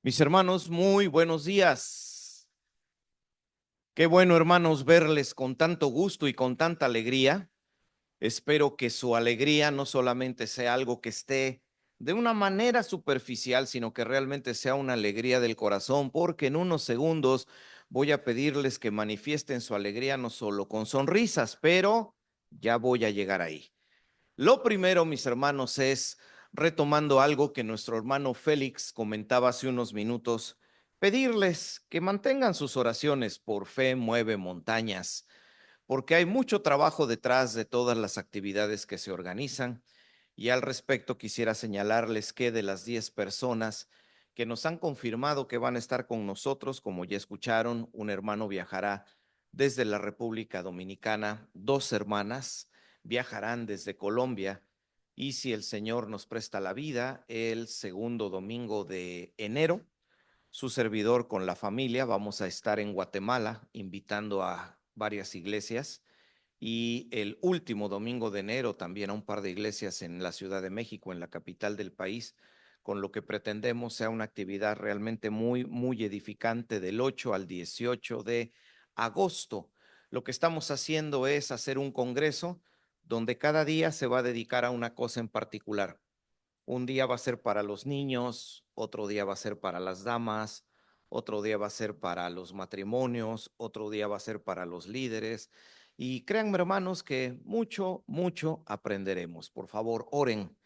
Mis hermanos, muy buenos días. Qué bueno, hermanos, verles con tanto gusto y con tanta alegría. Espero que su alegría no solamente sea algo que esté de una manera superficial, sino que realmente sea una alegría del corazón, porque en unos segundos voy a pedirles que manifiesten su alegría no solo con sonrisas, pero ya voy a llegar ahí. Lo primero, mis hermanos, es retomando algo que nuestro hermano Félix comentaba hace unos minutos, pedirles que mantengan sus oraciones por fe mueve montañas, porque hay mucho trabajo detrás de todas las actividades que se organizan. Y al respecto quisiera señalarles que de las 10 personas que nos han confirmado que van a estar con nosotros, como ya escucharon, un hermano viajará desde la República Dominicana, 2 hermanas viajarán desde Colombia y si el Señor nos presta la vida, el segundo domingo de enero, su servidor con la familia, vamos a estar en Guatemala invitando a varias iglesias y el último domingo de enero también a un par de iglesias en la Ciudad de México, en la capital del país, con lo que pretendemos sea una actividad realmente muy edificante del 8 al 18 de agosto. Lo que estamos haciendo es hacer un congreso donde cada día se va a dedicar a una cosa en particular. Un día va a ser para los niños, otro día va a ser para las damas, otro día va a ser para los matrimonios, otro día va a ser para los líderes. Y créanme, hermanos, que mucho aprenderemos. Por favor, oren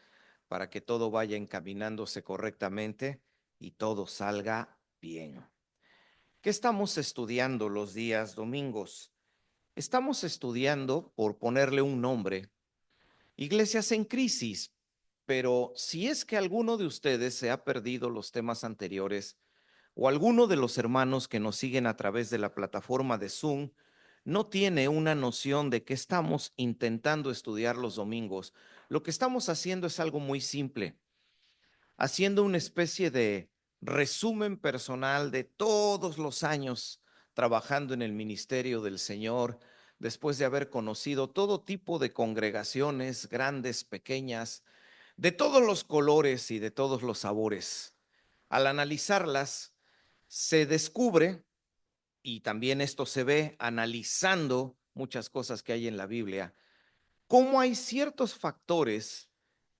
para que todo vaya encaminándose correctamente y todo salga bien. ¿Qué estamos estudiando los días domingos? Estamos estudiando, por ponerle un nombre, Iglesias en crisis, pero si es que alguno de ustedes se ha perdido los temas anteriores o alguno de los hermanos que nos siguen a través de la plataforma de Zoom no tiene una noción de qué estamos intentando estudiar los domingos, lo que estamos haciendo es algo muy simple, haciendo una especie de resumen personal de todos los años trabajando en el ministerio del Señor, después de haber conocido todo tipo de congregaciones, grandes, pequeñas, de todos los colores y de todos los sabores. Al analizarlas, se descubre, y también esto se ve analizando muchas cosas que hay en la Biblia, cómo hay ciertos factores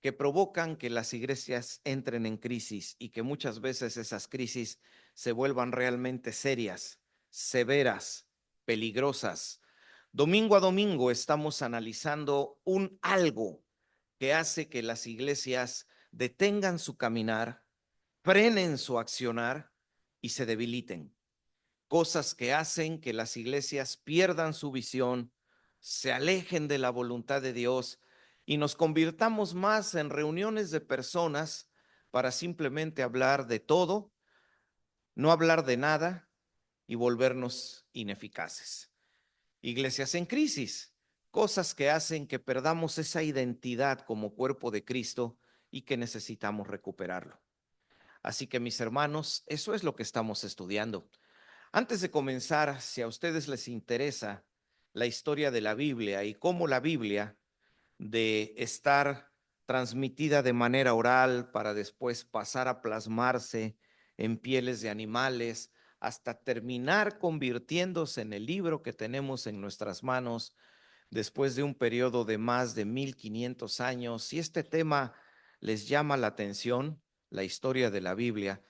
que provocan que las iglesias entren en crisis y que muchas veces esas crisis se vuelvan realmente serias, severas, peligrosas. Domingo a domingo estamos analizando un algo que hace que las iglesias detengan su caminar, frenen su accionar y se debiliten. Cosas que hacen que las iglesias pierdan su visión, se alejen de la voluntad de Dios y nos convirtamos más en reuniones de personas para simplemente hablar de todo, no hablar de nada y volvernos ineficaces. Iglesias en crisis, cosas que hacen que perdamos esa identidad como cuerpo de Cristo y que necesitamos recuperarlo. Así que mis hermanos, eso es lo que estamos estudiando. Antes de comenzar, si a ustedes les interesa la historia de la Biblia y cómo la Biblia, de estar transmitida de manera oral para después pasar a plasmarse en pieles de animales, hasta terminar convirtiéndose en el libro que tenemos en nuestras manos después de un periodo de más de 1500 años. Si este tema les llama la atención, la historia de la Biblia,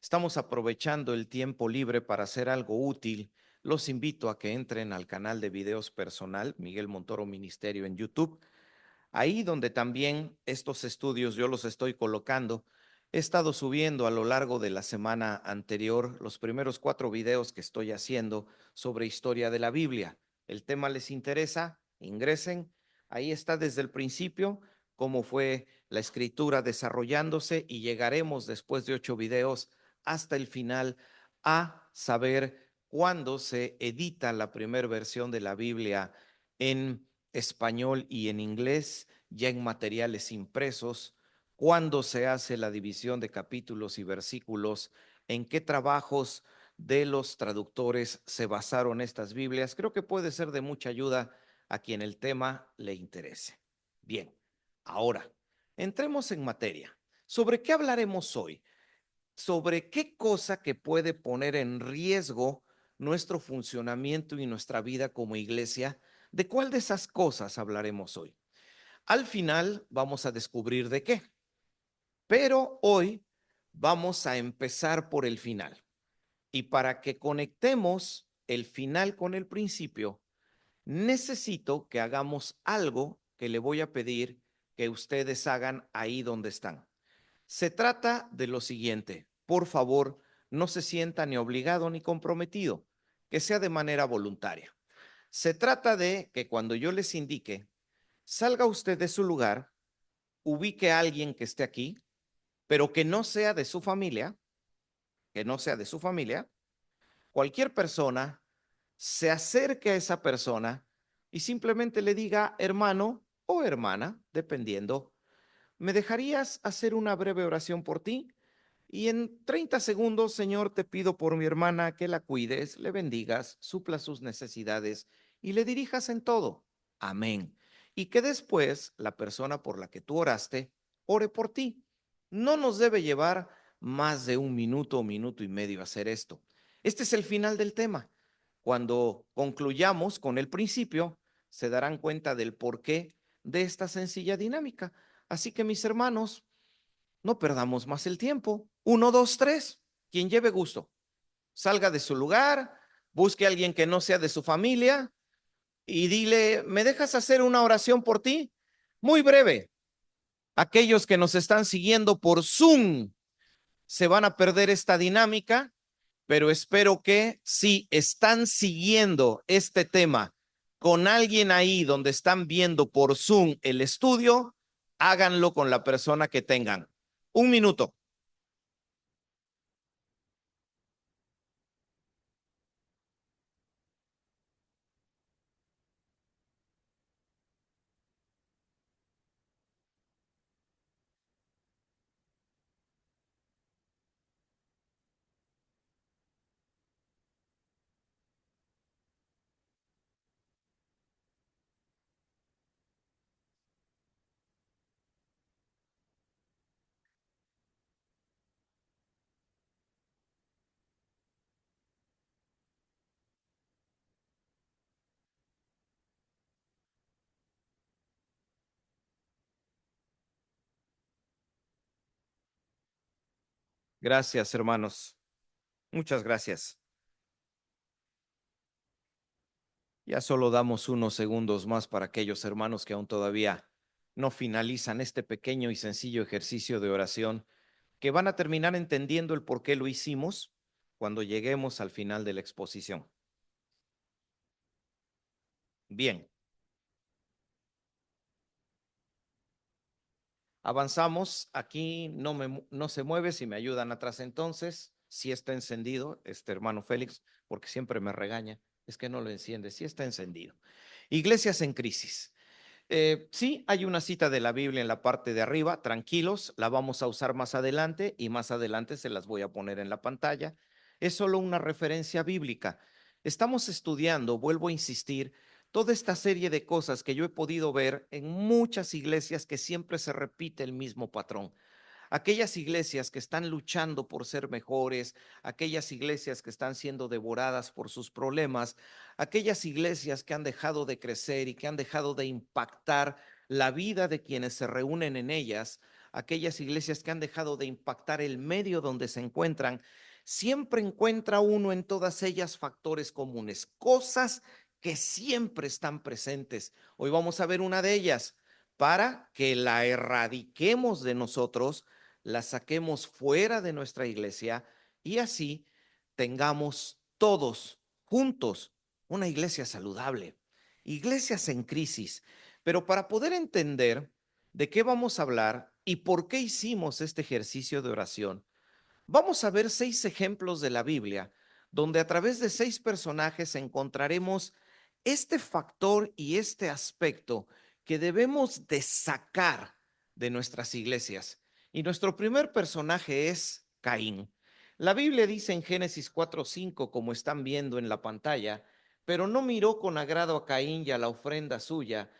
estamos aprovechando el tiempo libre para hacer algo útil. Los invito a que entren al canal de videos personal, Miguel Montoro Ministerio en YouTube, ahí donde también estos estudios yo los estoy colocando. He estado subiendo a lo largo de la semana anterior los primeros 4 videos que estoy haciendo sobre historia de la Biblia. ¿El tema les interesa? Ingresen. Ahí está desde el principio cómo fue la escritura desarrollándose y llegaremos después de 8 videos hasta el final a saber cuándo se edita la primera versión de la Biblia en español y en inglés, ya en materiales impresos, cuándo se hace la división de capítulos y versículos, en qué trabajos de los traductores se basaron estas Biblias. Creo que puede ser de mucha ayuda a quien el tema le interese. Bien, ahora, entremos en materia. ¿Sobre qué hablaremos hoy? sobre qué cosa que puede poner en riesgo nuestro funcionamiento y nuestra vida como iglesia. ¿De cuál de esas cosas hablaremos hoy? Al final vamos a descubrir de qué, pero hoy vamos a empezar por el final. Y para que conectemos el final con el principio, necesito que hagamos algo que le voy a pedir que ustedes hagan ahí donde están. Se trata de lo siguiente. Por favor, no se sienta ni obligado ni comprometido, que sea de manera voluntaria. Se trata de que cuando yo les indique, salga usted de su lugar, ubique a alguien que esté aquí, pero que no sea de su familia, que no sea de su familia, cualquier persona se acerque a esa persona y simplemente le diga hermano o hermana, dependiendo, ¿me dejarías hacer una breve oración por ti? Y en 30 segundos, Señor, te pido por mi hermana que la cuides, le bendigas, suplas sus necesidades y le dirijas en todo. Amén. Y que después la persona por la que tú oraste ore por ti. No nos debe llevar más de un minuto o minuto y medio hacer esto. Este es el final del tema. Cuando concluyamos con el principio, se darán cuenta del porqué de esta sencilla dinámica. Así que mis hermanos, no perdamos más el tiempo. Uno, dos, tres. Quien lleve gusto. Salga de su lugar, busque a alguien que no sea de su familia y dile, ¿me dejas hacer una oración por ti? Muy breve. Aquellos que nos están siguiendo por Zoom se van a perder esta dinámica, pero espero que si están siguiendo este tema con alguien ahí donde están viendo por Zoom el estudio, háganlo con la persona que tengan. Un minuto. Gracias, hermanos. Muchas gracias. Ya solo damos unos segundos más para aquellos hermanos que aún todavía no finalizan este pequeño y sencillo ejercicio de oración, que van a terminar entendiendo el por qué lo hicimos cuando lleguemos al final de la exposición. Bien, avanzamos. Aquí no se mueve. Si me ayudan atrás entonces, si está encendido, este hermano Félix, porque siempre me regaña, es que no lo enciende, si está encendido. Iglesias en crisis. Sí, hay una cita de la Biblia en la parte de arriba, tranquilos, la vamos a usar más adelante y más adelante se las voy a poner en la pantalla. Es solo una referencia bíblica. Estamos estudiando, vuelvo a insistir, toda esta serie de cosas que yo he podido ver en muchas iglesias que siempre se repite el mismo patrón. Aquellas iglesias que están luchando por ser mejores, aquellas iglesias que están siendo devoradas por sus problemas, aquellas iglesias que han dejado de crecer y que han dejado de impactar la vida de quienes se reúnen en ellas, aquellas iglesias que han dejado de impactar el medio donde se encuentran, siempre encuentra uno en todas ellas factores comunes, cosas que siempre están presentes. Hoy vamos a ver una de ellas para que la erradiquemos de nosotros, la saquemos fuera de nuestra iglesia y así tengamos todos juntos una iglesia saludable, iglesias en crisis. Pero para poder entender de qué vamos a hablar y por qué hicimos este ejercicio de oración, vamos a ver 6 ejemplos de la Biblia, donde a través de 6 personajes encontraremos este factor y este aspecto que debemos de sacar de nuestras iglesias. Y nuestro primer personaje es Caín. La Biblia dice en Génesis 4:5, como están viendo en la pantalla, pero no miró con agrado a Caín y a la ofrenda suya,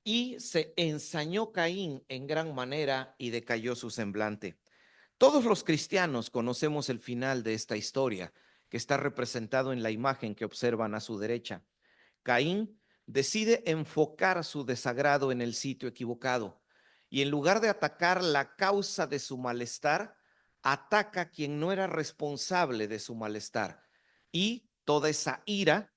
y se ensañó Caín en gran manera y decayó su semblante. Todos los cristianos conocemos el final de esta historia, que está representado en la imagen que observan a su derecha. Caín decide enfocar su desagrado en el sitio equivocado y en lugar de atacar la causa de su malestar, ataca a quien no era responsable de su malestar y toda esa ira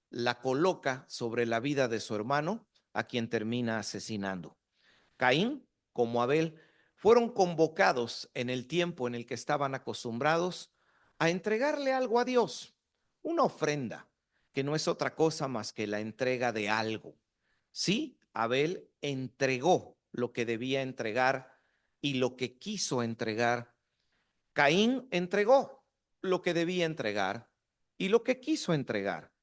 la coloca sobre la vida de su hermano, a quien termina asesinando. Caín, como Abel, fueron convocados en el tiempo en el que estaban acostumbrados a entregarle algo a Dios, una ofrenda, que no es otra cosa más que la entrega de algo. Sí, Abel entregó lo que debía entregar y lo que quiso entregar. Caín entregó lo que debía entregar y lo que quiso entregar.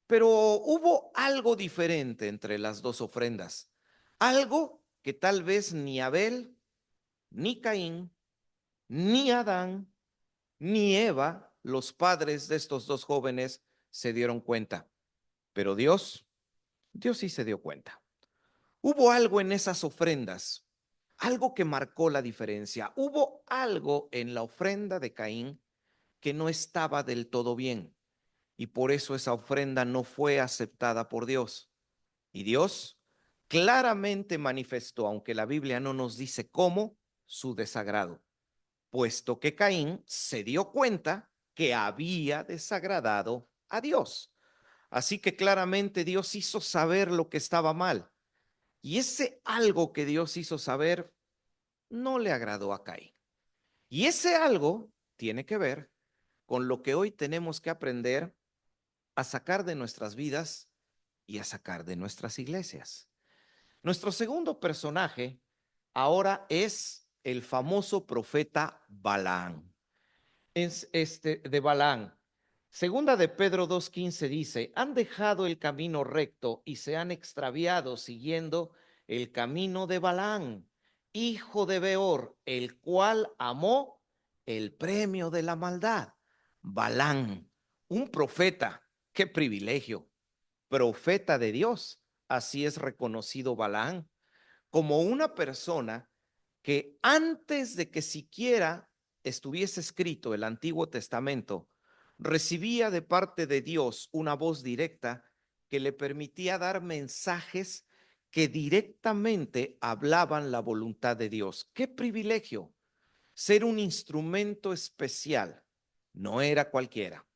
Pero hubo algo diferente entre las dos ofrendas, algo que tal vez ni Abel, ni Caín, ni Adán, ni Eva, los padres de estos dos jóvenes, se dieron cuenta. Pero Dios sí se dio cuenta. Hubo algo en esas ofrendas, algo que marcó la diferencia. Hubo algo en la ofrenda de Caín que no estaba del todo bien. Y por eso esa ofrenda no fue aceptada por Dios. Y Dios claramente manifestó, aunque la Biblia no nos dice cómo, su desagrado, puesto que Caín se dio cuenta que había desagradado a Dios. Así que claramente Dios hizo saber lo que estaba mal. Y ese algo que Dios hizo saber no le agradó a Caín. Y ese algo tiene que ver con lo que hoy tenemos que aprender a sacar de nuestras vidas y a sacar de nuestras iglesias. Nuestro segundo personaje ahora es el famoso profeta Balaán. Es de Balaán. Segunda de Pedro 2:15 dice, han dejado el camino recto y se han extraviado siguiendo el camino de Balaán, hijo de Beor, el cual amó el premio de la maldad. Balaán, un profeta, qué privilegio, profeta de Dios, así es reconocido Balaán como una persona que antes de que siquiera estuviese escrito el Antiguo Testamento, recibía de parte de Dios una voz directa que le permitía dar mensajes que directamente hablaban la voluntad de Dios. ¡Qué privilegio! Ser un instrumento especial. No era cualquiera.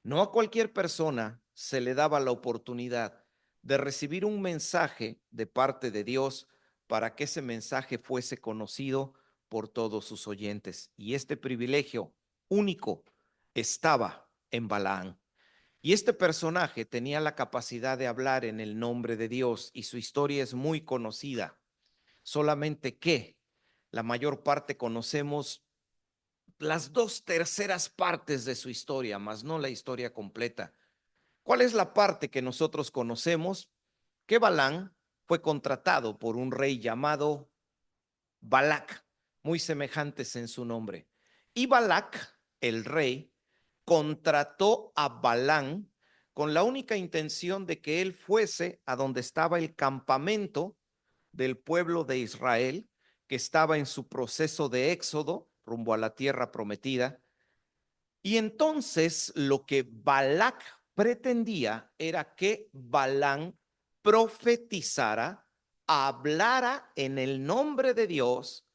No a cualquier persona se le daba la oportunidad de recibir un mensaje de parte de Dios para que ese mensaje fuese conocido por todos sus oyentes. Y este privilegio único estaba en Balaán. Y este personaje tenía la capacidad de hablar en el nombre de Dios y su historia es muy conocida. Solamente que la mayor parte conocemos las 2/3 partes de su historia, más no la historia completa. ¿Cuál es la parte que nosotros conocemos? Que Balaán fue contratado por un rey llamado Balac, muy semejantes en su nombre. Y Balac, el rey, contrató a Balaán con la única intención de que él fuese a donde estaba el campamento del pueblo de Israel, que estaba en su proceso de éxodo rumbo a la tierra prometida. Y entonces lo que Balac pretendía era que Balaam profetizara, hablara en el nombre de Dios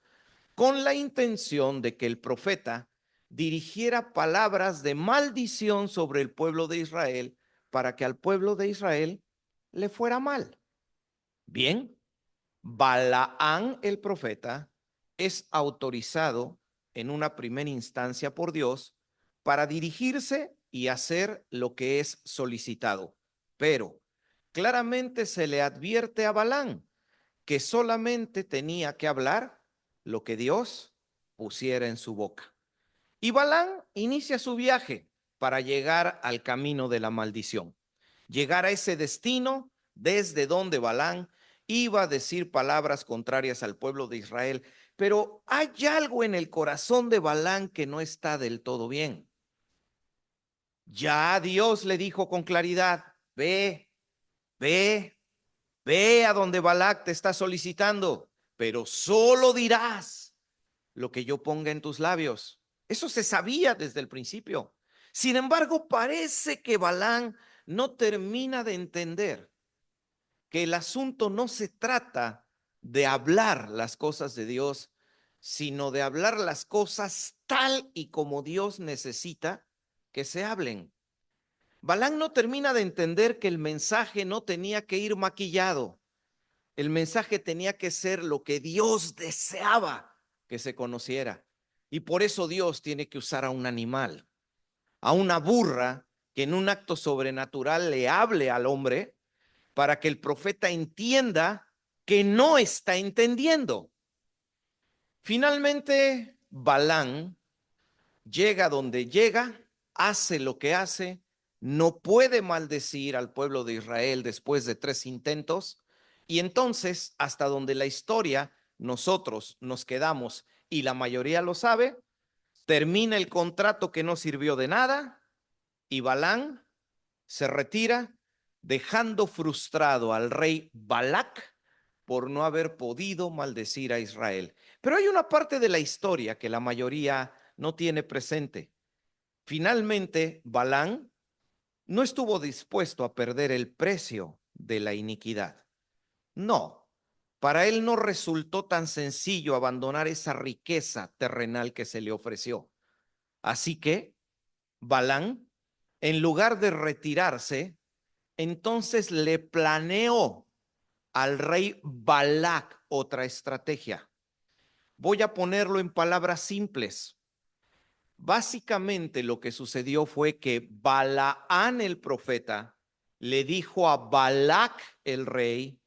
con la intención de que el profeta dirigiera palabras de maldición sobre el pueblo de Israel para que al pueblo de Israel le fuera mal. Bien, Balaán el profeta es autorizado en una primera instancia por Dios para dirigirse y hacer lo que es solicitado. Pero claramente se le advierte a Balaán que solamente tenía que hablar lo que Dios pusiera en su boca. Y Balaán inicia su viaje para llegar al camino de la maldición. Llegar a ese destino desde donde Balaán iba a decir palabras contrarias al pueblo de Israel. Pero hay algo en el corazón de Balaán que no está del todo bien. Ya Dios le dijo con claridad, ve, ve, ve a donde Balac te está solicitando, pero solo dirás lo que yo ponga en tus labios. Eso se sabía desde el principio. Sin embargo, parece que Balaam no termina de entender que el asunto no se trata de hablar las cosas de Dios, sino de hablar las cosas tal y como Dios necesita que se hablen. Balaam no termina de entender que el mensaje no tenía que ir maquillado. El mensaje tenía que ser lo que Dios deseaba que se conociera. Y por eso Dios tiene que usar a un animal, a una burra, que en un acto sobrenatural le hable al hombre para que el profeta entienda que no está entendiendo. Finalmente, Balaam llega donde llega, hace lo que hace, no puede maldecir al pueblo de Israel después de 3 intentos, y entonces, hasta donde la historia, nosotros nos quedamos, y la mayoría lo sabe, termina el contrato que no sirvió de nada, y Balaam se retira, dejando frustrado al rey Balac por no haber podido maldecir a Israel. Pero hay una parte de la historia que la mayoría no tiene presente. Finalmente, Balaam no estuvo dispuesto a perder el precio de la iniquidad. No, para él no resultó tan sencillo abandonar esa riqueza terrenal que se le ofreció. Así que Balaam, en lugar de retirarse, entonces le planeó al rey Balac otra estrategia. Voy a ponerlo en palabras simples. Básicamente lo que sucedió fue que Balaán el profeta le dijo a Balac el rey: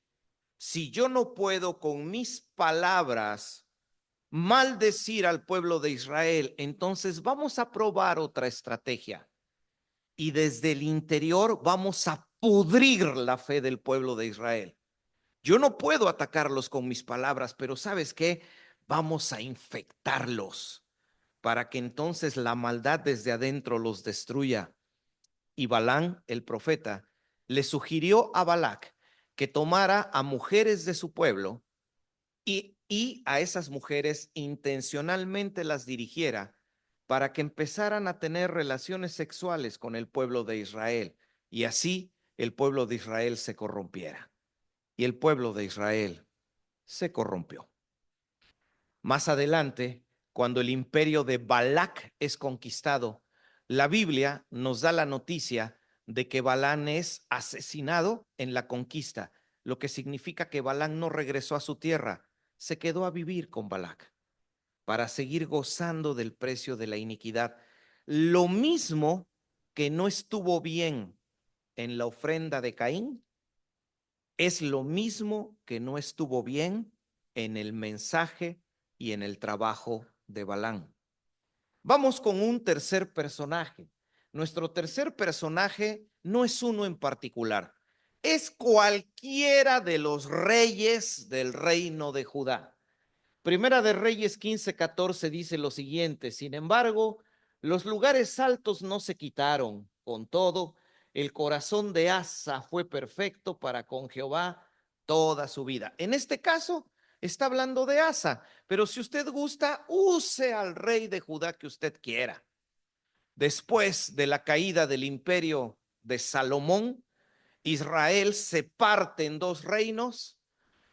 si yo no puedo con mis palabras maldecir al pueblo de Israel, entonces vamos a probar otra estrategia. Y desde el interior vamos a pudrir la fe del pueblo de Israel. Yo no puedo atacarlos con mis palabras, pero ¿sabes qué? Vamos a infectarlos para que entonces la maldad desde adentro los destruya. Y Balaam, el profeta, le sugirió a Balac que tomara a mujeres de su pueblo y a esas mujeres intencionalmente las dirigiera para que empezaran a tener relaciones sexuales con el pueblo de Israel, y así el pueblo de Israel se corrompiera. Y el pueblo de Israel se corrompió. Más adelante, cuando el imperio de Balac es conquistado, la Biblia nos da la noticia de que Balaam es asesinado en la conquista, lo que significa que Balaam no regresó a su tierra, se quedó a vivir con Balac para seguir gozando del precio de la iniquidad. Lo mismo que no estuvo bien en la ofrenda de Caín, es lo mismo que no estuvo bien en el mensaje y en el trabajo de Balaam. Vamos con un tercer personaje. Nuestro tercer personaje no es uno en particular, es cualquiera de los reyes del reino de Judá. Primera de Reyes 15:14 dice lo siguiente: sin embargo, los lugares altos no se quitaron, con todo, el corazón de Asa fue perfecto para con Jehová toda su vida. En este caso, está hablando de Asa, pero si usted gusta, use al rey de Judá que usted quiera. Después de la caída del imperio de Salomón, Israel se parte en 2 reinos.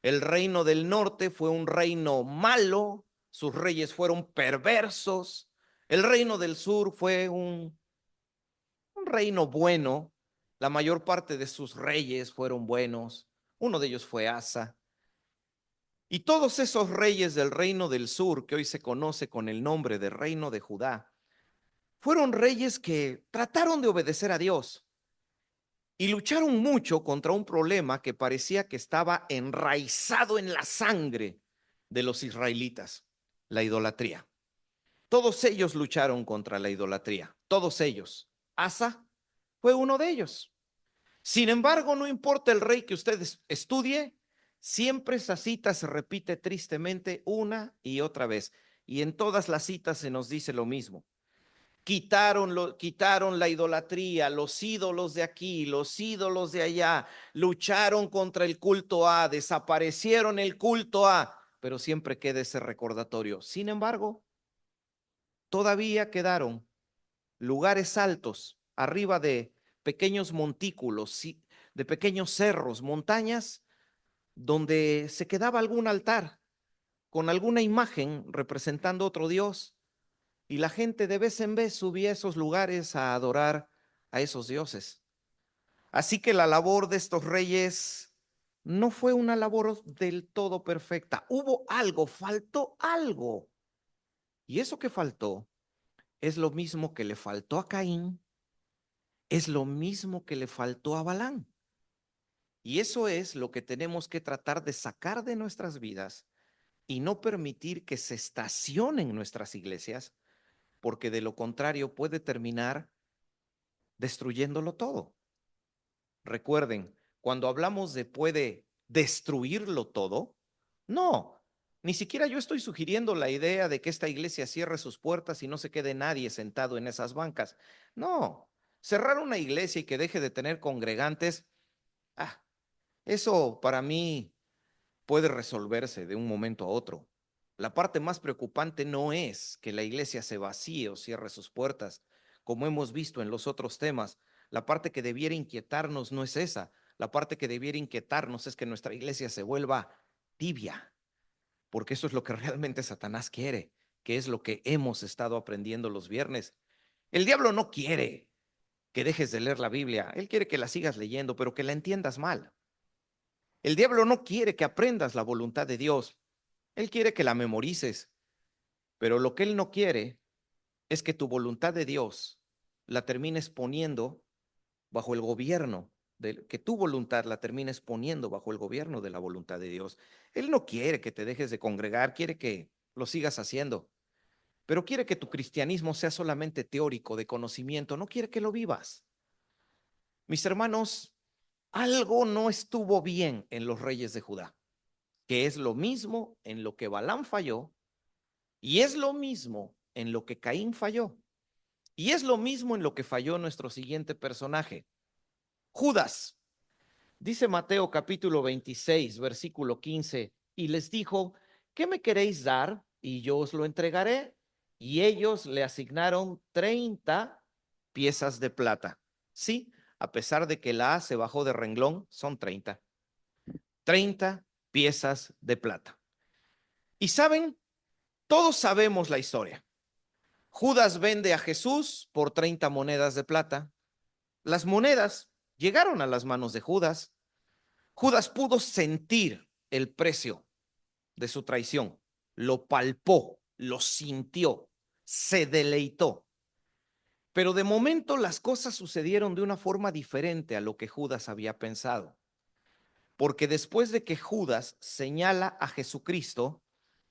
El reino del norte fue un reino malo, sus reyes fueron perversos. El reino del sur fue un reino bueno, la mayor parte de sus reyes fueron buenos, uno de ellos fue Asa. Y todos esos reyes del reino del sur, que hoy se conoce con el nombre de reino de Judá, fueron reyes que trataron de obedecer a Dios y lucharon mucho contra un problema que parecía que estaba enraizado en la sangre de los israelitas: la idolatría. Todos ellos lucharon contra la idolatría, todos ellos. Asa fue uno de ellos. Sin embargo, no importa el rey que usted estudie, siempre esa cita se repite tristemente una y otra vez. Y en todas las citas se nos dice lo mismo: quitaron la idolatría, los ídolos de aquí, los ídolos de allá, lucharon contra el culto A, desaparecieron el culto A, pero siempre queda ese recordatorio. Sin embargo, todavía quedaron lugares altos, arriba de pequeños montículos, de pequeños cerros, montañas, donde se quedaba algún altar con alguna imagen representando otro dios, y la gente de vez en vez subía a esos lugares a adorar a esos dioses. Así que la labor de estos reyes no fue una labor del todo perfecta. Hubo algo, faltó algo. Y eso que faltó es lo mismo que le faltó a Caín, es lo mismo que le faltó a Balán. Y eso es lo que tenemos que tratar de sacar de nuestras vidas y no permitir que se estacionen nuestras iglesias, porque de lo contrario puede terminar destruyéndolo todo. Recuerden, cuando hablamos de puede destruirlo todo, no, ni siquiera yo estoy sugiriendo la idea de que esta iglesia cierre sus puertas y no se quede nadie sentado en esas bancas. No, cerrar una iglesia y que deje de tener congregantes, eso para mí puede resolverse de un momento a otro. La parte más preocupante no es que la iglesia se vacíe o cierre sus puertas, como hemos visto en los otros temas. La parte que debiera inquietarnos no es esa. La parte que debiera inquietarnos es que nuestra iglesia se vuelva tibia, porque eso es lo que realmente Satanás quiere, que es lo que hemos estado aprendiendo los viernes. El diablo no quiere que dejes de leer la Biblia, él quiere que la sigas leyendo, pero que la entiendas mal. El diablo no quiere que aprendas la voluntad de Dios, él quiere que la memorices, pero lo que él no quiere es que tu voluntad de Dios la termines poniendo bajo el gobierno, que tu voluntad la termines poniendo bajo el gobierno de la voluntad de Dios. Él no quiere que te dejes de congregar, quiere que lo sigas haciendo, pero quiere que tu cristianismo sea solamente teórico, de conocimiento, no quiere que lo vivas. Mis hermanos, algo no estuvo bien en los reyes de Judá, que es lo mismo en lo que Balaam falló y es lo mismo en lo que Caín falló. Y es lo mismo en lo que falló nuestro siguiente personaje, Judas. Dice Mateo capítulo 26, versículo 15, y les dijo, ¿qué me queréis dar? Y yo os lo entregaré. Y ellos le asignaron 30 piezas de plata. Sí, a pesar de que la A se bajó de renglón, son 30. 30 piezas de plata. Y saben, todos sabemos la historia. Judas vende a Jesús por 30 monedas de plata. Las monedas llegaron a las manos de Judas. Judas pudo sentir el precio de su traición. Lo palpó, lo sintió, se deleitó. Pero de momento las cosas sucedieron de una forma diferente a lo que Judas había pensado. Porque después de que Judas señala a Jesucristo,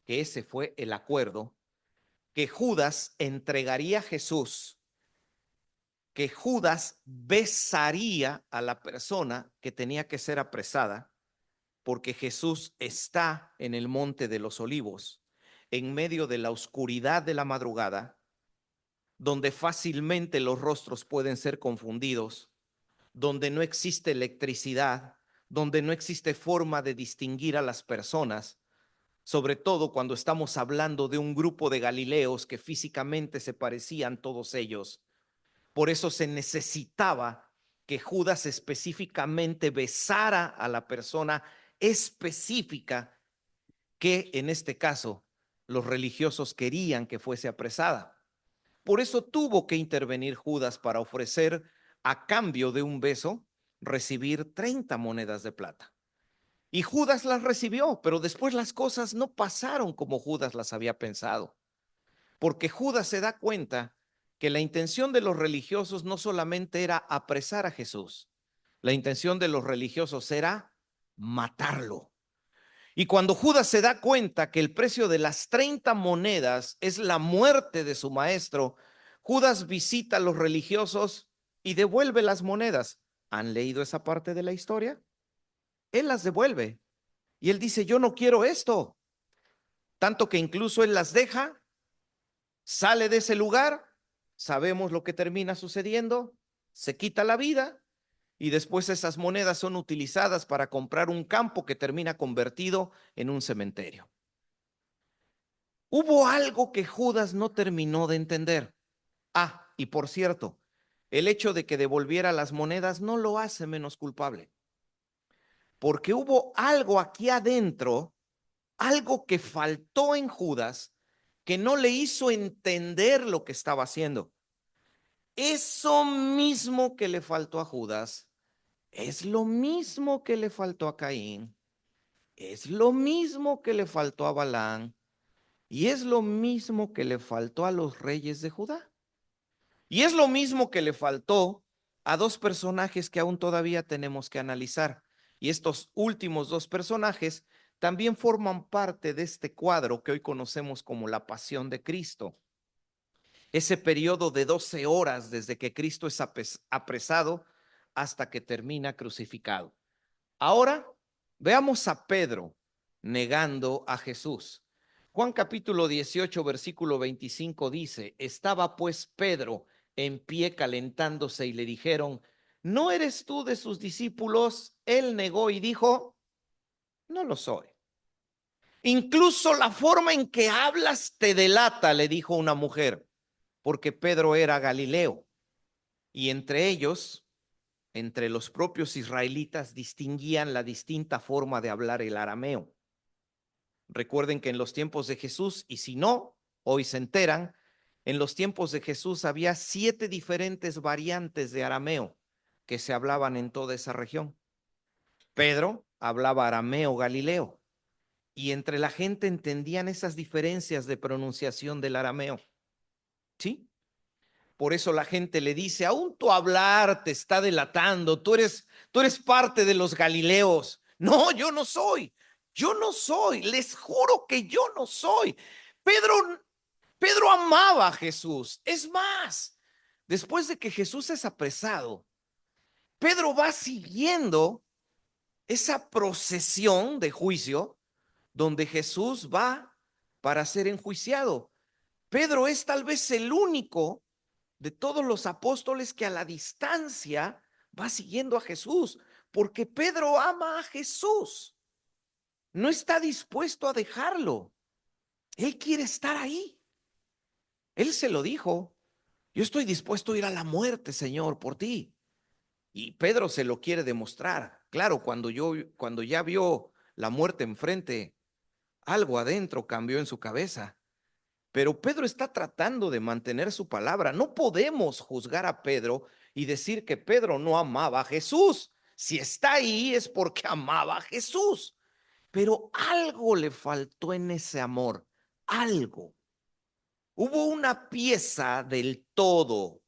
que ese fue el acuerdo, que Judas entregaría a Jesús, que Judas besaría a la persona que tenía que ser apresada, porque Jesús está en el monte de los olivos, en medio de la oscuridad de la madrugada, donde fácilmente los rostros pueden ser confundidos, donde no existe electricidad, donde no existe forma de distinguir a las personas, sobre todo cuando estamos hablando de un grupo de Galileos que físicamente se parecían todos ellos. Por eso se necesitaba que Judas específicamente besara a la persona específica que en este caso los religiosos querían que fuese apresada. Por eso tuvo que intervenir Judas para ofrecer, a cambio de un beso, recibir 30 monedas de plata. Y Judas las recibió, pero después las cosas no pasaron como Judas las había pensado, porque Judas se da cuenta que la intención de los religiosos no solamente era apresar a Jesús, la intención de los religiosos era matarlo. Y cuando Judas se da cuenta que el precio de las 30 monedas es la muerte de su maestro, Judas visita a los religiosos y devuelve las monedas. ¿Han leído esa parte de la historia? Él las devuelve y él dice, yo no quiero esto. Tanto que incluso él las deja, sale de ese lugar, sabemos lo que termina sucediendo, se quita la vida y después esas monedas son utilizadas para comprar un campo que termina convertido en un cementerio. Hubo algo que Judas no terminó de entender. Ah, y por cierto, el hecho de que devolviera las monedas no lo hace menos culpable, porque hubo algo aquí adentro, algo que faltó en Judas, que no le hizo entender lo que estaba haciendo. Eso mismo que le faltó a Judas es lo mismo que le faltó a Caín, es lo mismo que le faltó a Balán y es lo mismo que le faltó a los reyes de Judá. Y es lo mismo que le faltó a dos personajes que aún todavía tenemos que analizar. Y estos últimos dos personajes también forman parte de este cuadro que hoy conocemos como la Pasión de Cristo. Ese periodo de 12 horas desde que Cristo es apresado hasta que termina crucificado. Ahora veamos a Pedro negando a Jesús. Juan capítulo 18, versículo 25 dice, estaba pues Pedro en pie calentándose y le dijeron, ¿no eres tú de sus discípulos? Él negó y dijo, no lo soy. Incluso la forma en que hablas te delata, le dijo una mujer, porque Pedro era galileo y entre ellos, entre los propios israelitas, distinguían la distinta forma de hablar el arameo. Recuerden que en los tiempos de Jesús, y si no, hoy se enteran, en los tiempos de Jesús había 7 diferentes variantes de arameo que se hablaban en toda esa región. Pedro hablaba arameo galileo y entre la gente entendían esas diferencias de pronunciación del arameo. ¿Sí? Por eso la gente le dice, aún tu hablar te está delatando, tú eres parte de los galileos. No, yo no soy, les juro que yo no soy. Pedro amaba a Jesús. Es más, después de que Jesús es apresado, Pedro va siguiendo esa procesión de juicio donde Jesús va para ser enjuiciado. Pedro es tal vez el único de todos los apóstoles que a la distancia va siguiendo a Jesús, porque Pedro ama a Jesús, no está dispuesto a dejarlo, él quiere estar ahí, él se lo dijo, yo estoy dispuesto a ir a la muerte, Señor, por ti. Y Pedro se lo quiere demostrar. Claro, cuando ya vio la muerte enfrente, algo adentro cambió en su cabeza. Pero Pedro está tratando de mantener su palabra. No podemos juzgar a Pedro y decir que Pedro no amaba a Jesús. Si está ahí es porque amaba a Jesús. Pero algo le faltó en ese amor. Algo. Hubo una pieza del todo.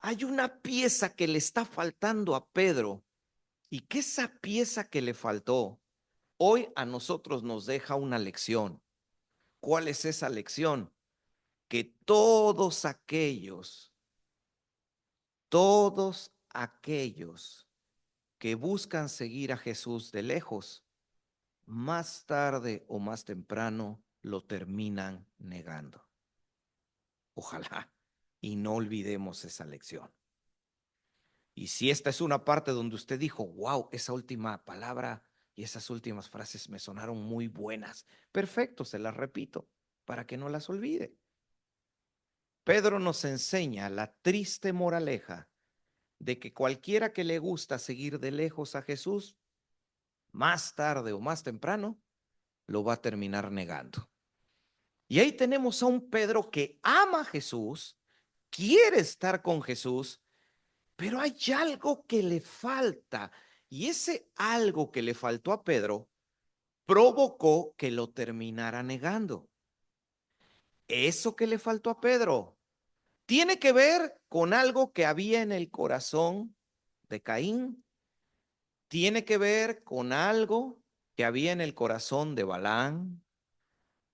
Hay una pieza que le está faltando a Pedro y que esa pieza que le faltó hoy a nosotros nos deja una lección. ¿Cuál es esa lección? Que todos aquellos que buscan seguir a Jesús de lejos, más tarde o más temprano lo terminan negando. Ojalá y no olvidemos esa lección. Y si esta es una parte donde usted dijo, wow, esa última palabra y esas últimas frases me sonaron muy buenas, perfecto, se las repito para que no las olvide. Pedro nos enseña la triste moraleja de que cualquiera que le gusta seguir de lejos a Jesús, más tarde o más temprano, lo va a terminar negando. Y ahí tenemos a un Pedro que ama a Jesús, quiere estar con Jesús, pero hay algo que le falta. Y ese algo que le faltó a Pedro provocó que lo terminara negando. Eso que le faltó a Pedro tiene que ver con algo que había en el corazón de Caín, tiene que ver con algo que había en el corazón de Balán,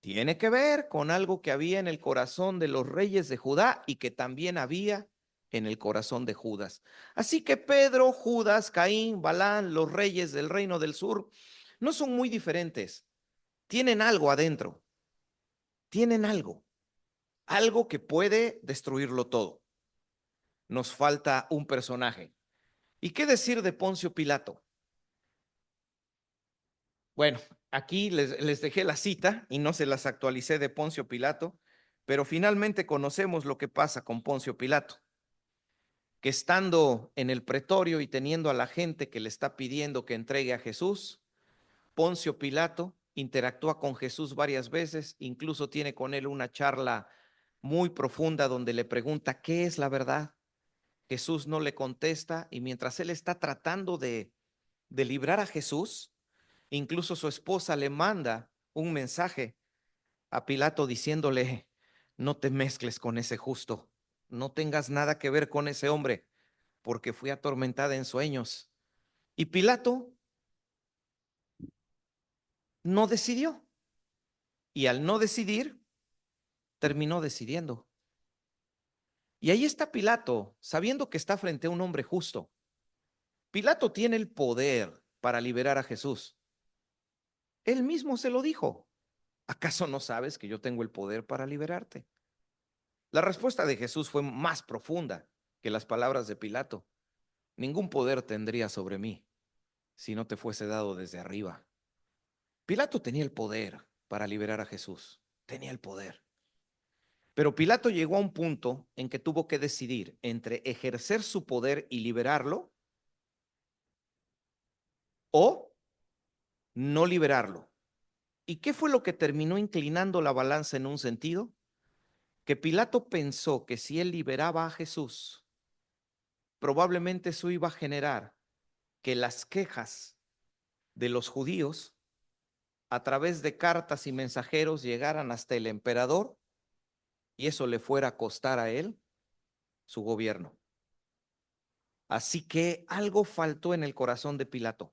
tiene que ver con algo que había en el corazón de los reyes de Judá y que también había en el corazón de Judas. Así que Pedro, Judas, Caín, Balán, los reyes del reino del sur, no son muy diferentes. Tienen algo adentro, tienen algo que puede destruirlo todo. Nos falta un personaje. ¿Y qué decir de Poncio Pilato? Bueno, Aquí les dejé la cita y no se las actualicé de Poncio Pilato, pero finalmente conocemos lo que pasa con Poncio Pilato, que estando en el pretorio y teniendo a la gente que le está pidiendo que entregue a Jesús, Poncio Pilato interactúa con Jesús varias veces, incluso tiene con él una charla muy profunda donde le pregunta qué es la verdad. Jesús no le contesta y mientras él está tratando de librar a Jesús, incluso su esposa le manda un mensaje a Pilato diciéndole, no te mezcles con ese justo, no tengas nada que ver con ese hombre, porque fui atormentada en sueños. Y Pilato no decidió. Y al no decidir, terminó decidiendo. Y ahí está Pilato, sabiendo que está frente a un hombre justo. Pilato tiene el poder para liberar a Jesús. Él mismo se lo dijo. ¿Acaso no sabes que yo tengo el poder para liberarte? La respuesta de Jesús fue más profunda que las palabras de Pilato. Ningún poder tendría sobre mí si no te fuese dado desde arriba. Pilato tenía el poder para liberar a Jesús. Tenía el poder. Pero Pilato llegó a un punto en que tuvo que decidir entre ejercer su poder y liberarlo o no liberarlo. ¿Y qué fue lo que terminó inclinando la balanza en un sentido? Que Pilato pensó que si él liberaba a Jesús, probablemente eso iba a generar que las quejas de los judíos a través de cartas y mensajeros llegaran hasta el emperador y eso le fuera a costar a él su gobierno. Así que algo faltó en el corazón de Pilato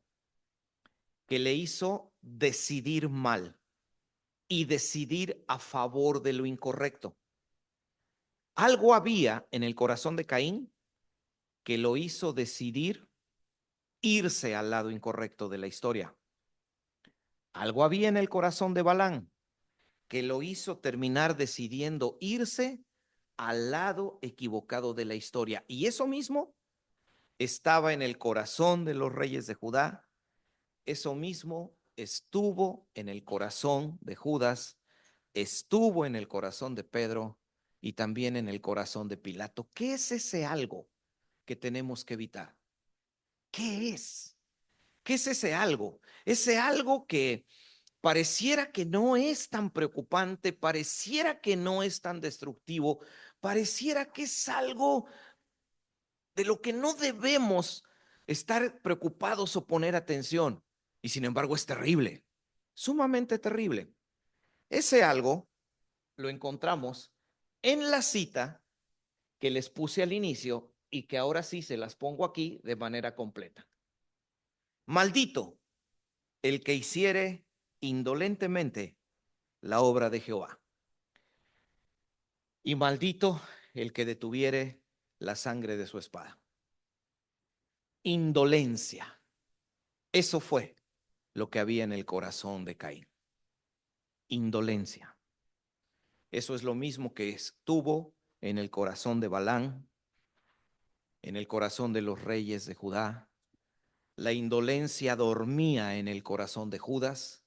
que le hizo decidir mal y decidir a favor de lo incorrecto. Algo había en el corazón de Caín que lo hizo decidir irse al lado incorrecto de la historia. Algo había en el corazón de Balán que lo hizo terminar decidiendo irse al lado equivocado de la historia. Y eso mismo estaba en el corazón de los reyes de Judá. Eso mismo estuvo en el corazón de Judas, estuvo en el corazón de Pedro y también en el corazón de Pilato. ¿Qué es ese algo que tenemos que evitar? ¿Qué es? ¿Qué es ese algo? Ese algo que pareciera que no es tan preocupante, pareciera que no es tan destructivo, pareciera que es algo de lo que no debemos estar preocupados o poner atención. Y sin embargo es terrible, sumamente terrible. Ese algo lo encontramos en la cita que les puse al inicio y que ahora sí se las pongo aquí de manera completa. Maldito el que hiciere indolentemente la obra de Jehová. Y maldito el que detuviere la sangre de su espada. Indolencia. Eso fue lo que había en el corazón de Caín. Indolencia. Eso es lo mismo que estuvo en el corazón de Balán, en el corazón de los reyes de Judá. La indolencia dormía en el corazón de Judas.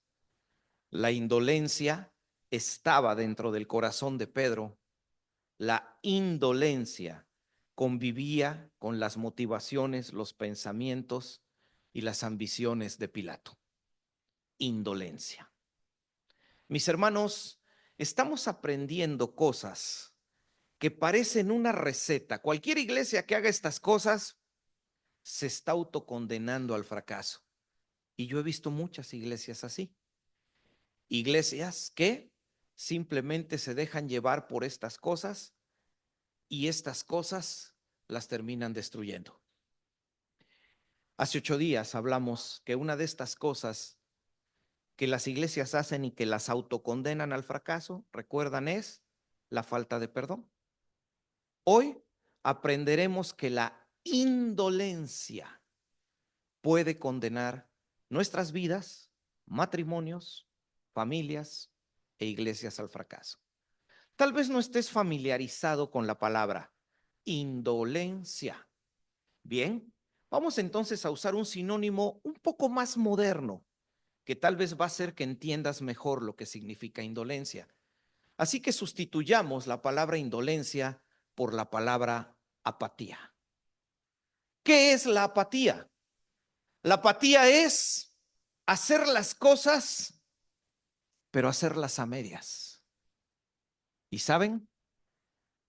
La indolencia estaba dentro del corazón de Pedro. La indolencia convivía con las motivaciones, los pensamientos y las ambiciones de Pilato. Indolencia. Mis hermanos, estamos aprendiendo cosas que parecen una receta. Cualquier iglesia que haga estas cosas se está autocondenando al fracaso. Y yo he visto muchas iglesias así. Iglesias que simplemente se dejan llevar por estas cosas y estas cosas las terminan destruyendo. Hace 8 días hablamos que una de estas cosas que las iglesias hacen y que las autocondenan al fracaso, recuerdan, es la falta de perdón. Hoy aprenderemos que la indolencia puede condenar nuestras vidas, matrimonios, familias e iglesias al fracaso. Tal vez no estés familiarizado con la palabra indolencia. Bien, vamos entonces a usar un sinónimo un poco más moderno que tal vez va a hacer que entiendas mejor lo que significa indolencia. Así que sustituyamos la palabra indolencia por la palabra apatía. ¿Qué es la apatía? La apatía es hacer las cosas, pero hacerlas a medias. ¿Y saben?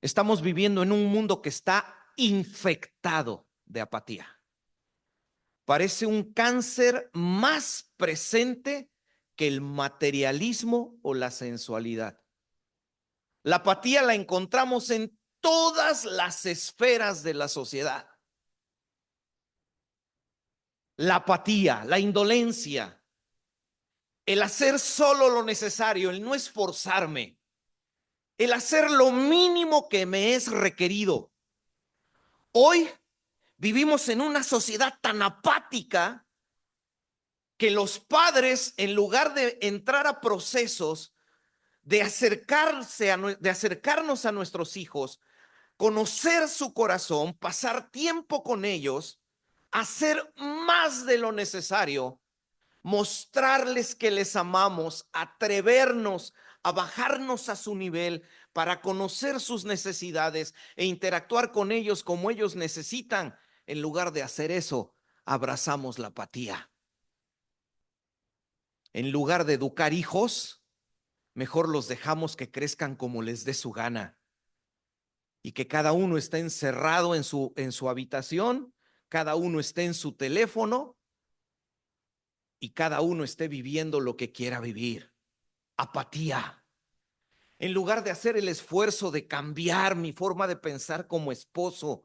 Estamos viviendo en un mundo que está infectado de apatía. Parece un cáncer más presente que el materialismo o la sensualidad. La apatía la encontramos en todas las esferas de la sociedad. La apatía, la indolencia, el hacer solo lo necesario, el no esforzarme, el hacer lo mínimo que me es requerido. Hoy vivimos en una sociedad tan apática que los padres, en lugar de entrar a procesos de acercarnos a nuestros hijos, conocer su corazón, pasar tiempo con ellos, hacer más de lo necesario, mostrarles que les amamos, atrevernos a bajarnos a su nivel para conocer sus necesidades e interactuar con ellos como ellos necesitan. En lugar de hacer eso, abrazamos la apatía. En lugar de educar hijos, mejor los dejamos que crezcan como les dé su gana y que cada uno esté encerrado en su habitación, cada uno esté en su teléfono y cada uno esté viviendo lo que quiera vivir. Apatía. En lugar de hacer el esfuerzo de cambiar mi forma de pensar como esposo,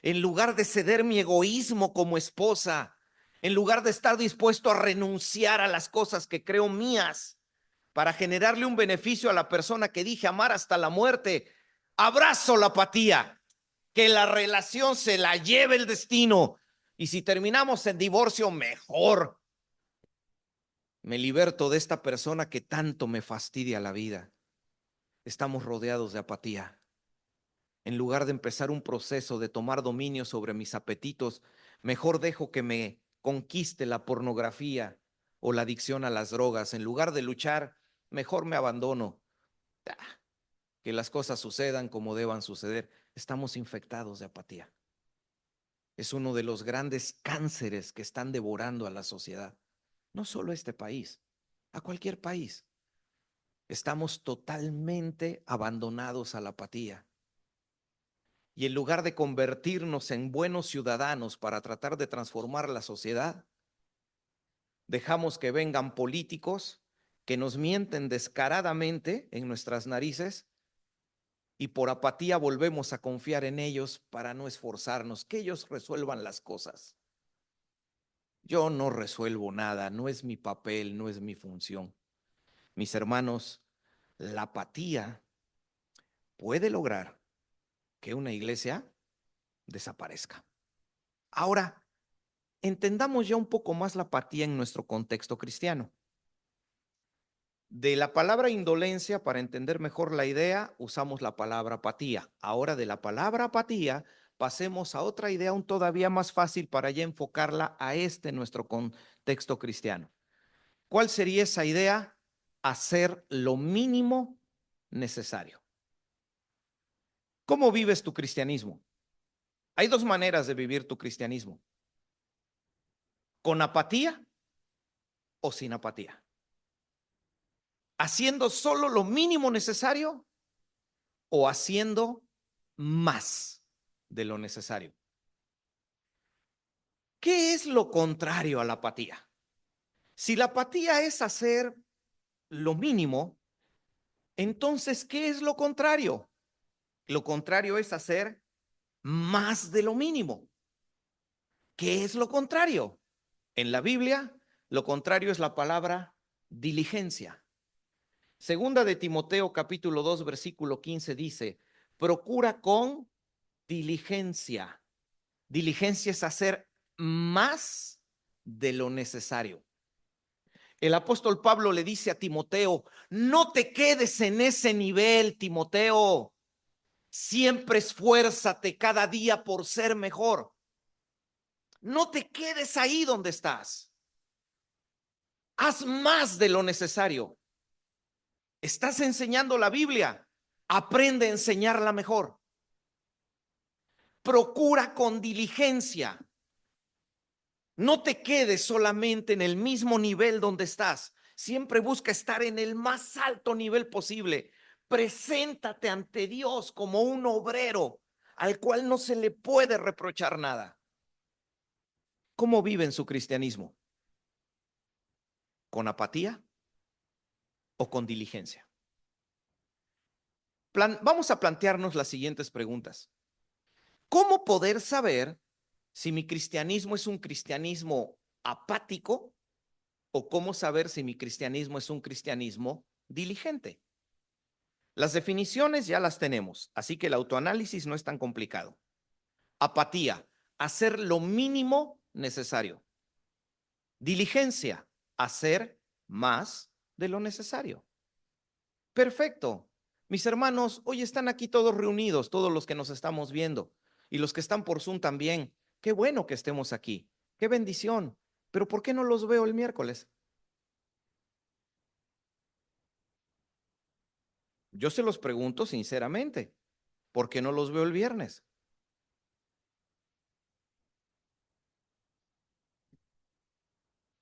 en lugar de ceder mi egoísmo como esposa, en lugar de estar dispuesto a renunciar a las cosas que creo mías para generarle un beneficio a la persona que dije amar hasta la muerte, abrazo la apatía, que la relación se la lleve el destino. Y si terminamos en divorcio, mejor. Me liberto de esta persona que tanto me fastidia la vida. Estamos rodeados de apatía. En lugar de empezar un proceso de tomar dominio sobre mis apetitos, mejor dejo que me conquiste la pornografía o la adicción a las drogas. En lugar de luchar, mejor me abandono. Que las cosas sucedan como deban suceder. Estamos infectados de apatía. Es uno de los grandes cánceres que están devorando a la sociedad. No solo a este país, a cualquier país. Estamos totalmente abandonados a la apatía. Y en lugar de convertirnos en buenos ciudadanos para tratar de transformar la sociedad, dejamos que vengan políticos que nos mienten descaradamente en nuestras narices y por apatía volvemos a confiar en ellos para no esforzarnos, que ellos resuelvan las cosas. Yo no resuelvo nada, no es mi papel, no es mi función. Mis hermanos, la apatía puede lograr que una iglesia desaparezca. Ahora, entendamos ya un poco más la apatía en nuestro contexto cristiano. De la palabra indolencia, para entender mejor la idea, usamos la palabra apatía. Ahora de la palabra apatía, pasemos a otra idea aún todavía más fácil para ya enfocarla a nuestro contexto cristiano. ¿Cuál sería esa idea? Hacer lo mínimo necesario. ¿Cómo vives tu cristianismo? Hay dos maneras de vivir tu cristianismo: con apatía o sin apatía. Haciendo solo lo mínimo necesario o haciendo más de lo necesario. ¿Qué es lo contrario a la apatía? Si la apatía es hacer lo mínimo, entonces, ¿qué es lo contrario? Lo contrario es hacer más de lo mínimo. ¿Qué es lo contrario? En la Biblia, lo contrario es la palabra diligencia. Segunda de Timoteo capítulo 2 versículo 15 dice: procura con diligencia. Diligencia es hacer más de lo necesario. El apóstol Pablo le dice a Timoteo: no te quedes en ese nivel, Timoteo. Siempre esfuérzate cada día por ser mejor. No te quedes ahí donde estás. Haz más de lo necesario. Estás enseñando la Biblia. Aprende a enseñarla mejor. Procura con diligencia. No te quedes solamente en el mismo nivel donde estás. Siempre busca estar en el más alto nivel posible. Preséntate ante Dios como un obrero al cual no se le puede reprochar nada. ¿Cómo viven su cristianismo? ¿Con apatía o con diligencia? Vamos a plantearnos las siguientes preguntas. ¿Cómo poder saber si mi cristianismo es un cristianismo apático o cómo saber si mi cristianismo es un cristianismo diligente? Las definiciones ya las tenemos, así que el autoanálisis no es tan complicado. Apatía, hacer lo mínimo necesario. Diligencia, hacer más de lo necesario. Perfecto. Mis hermanos, hoy están aquí todos reunidos, todos los que nos estamos viendo y los que están por Zoom también. Qué bueno que estemos aquí. Qué bendición. Pero ¿por qué no los veo el miércoles? Yo se los pregunto sinceramente. ¿Por qué no los veo el viernes?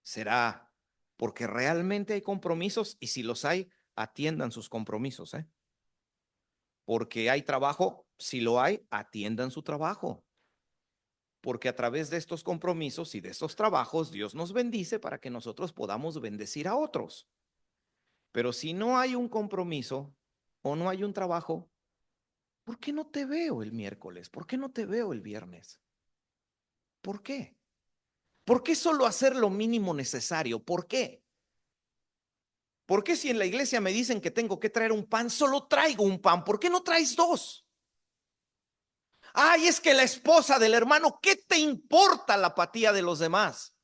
¿Será porque realmente hay compromisos? Y si los hay, atiendan sus compromisos, ¿eh? Porque hay trabajo, si lo hay, atiendan su trabajo. Porque a través de estos compromisos y de estos trabajos, Dios nos bendice para que nosotros podamos bendecir a otros. Pero si no hay un compromiso o no hay un trabajo, ¿por qué no te veo el miércoles? ¿Por qué no te veo el viernes? ¿Por qué? ¿Por qué solo hacer lo mínimo necesario? ¿Por qué? ¿Por qué si en la iglesia me dicen que tengo que traer un pan, solo traigo un pan? ¿Por qué no traes dos? Ay, es que la esposa del hermano, ¿qué te importa la apatía de los demás?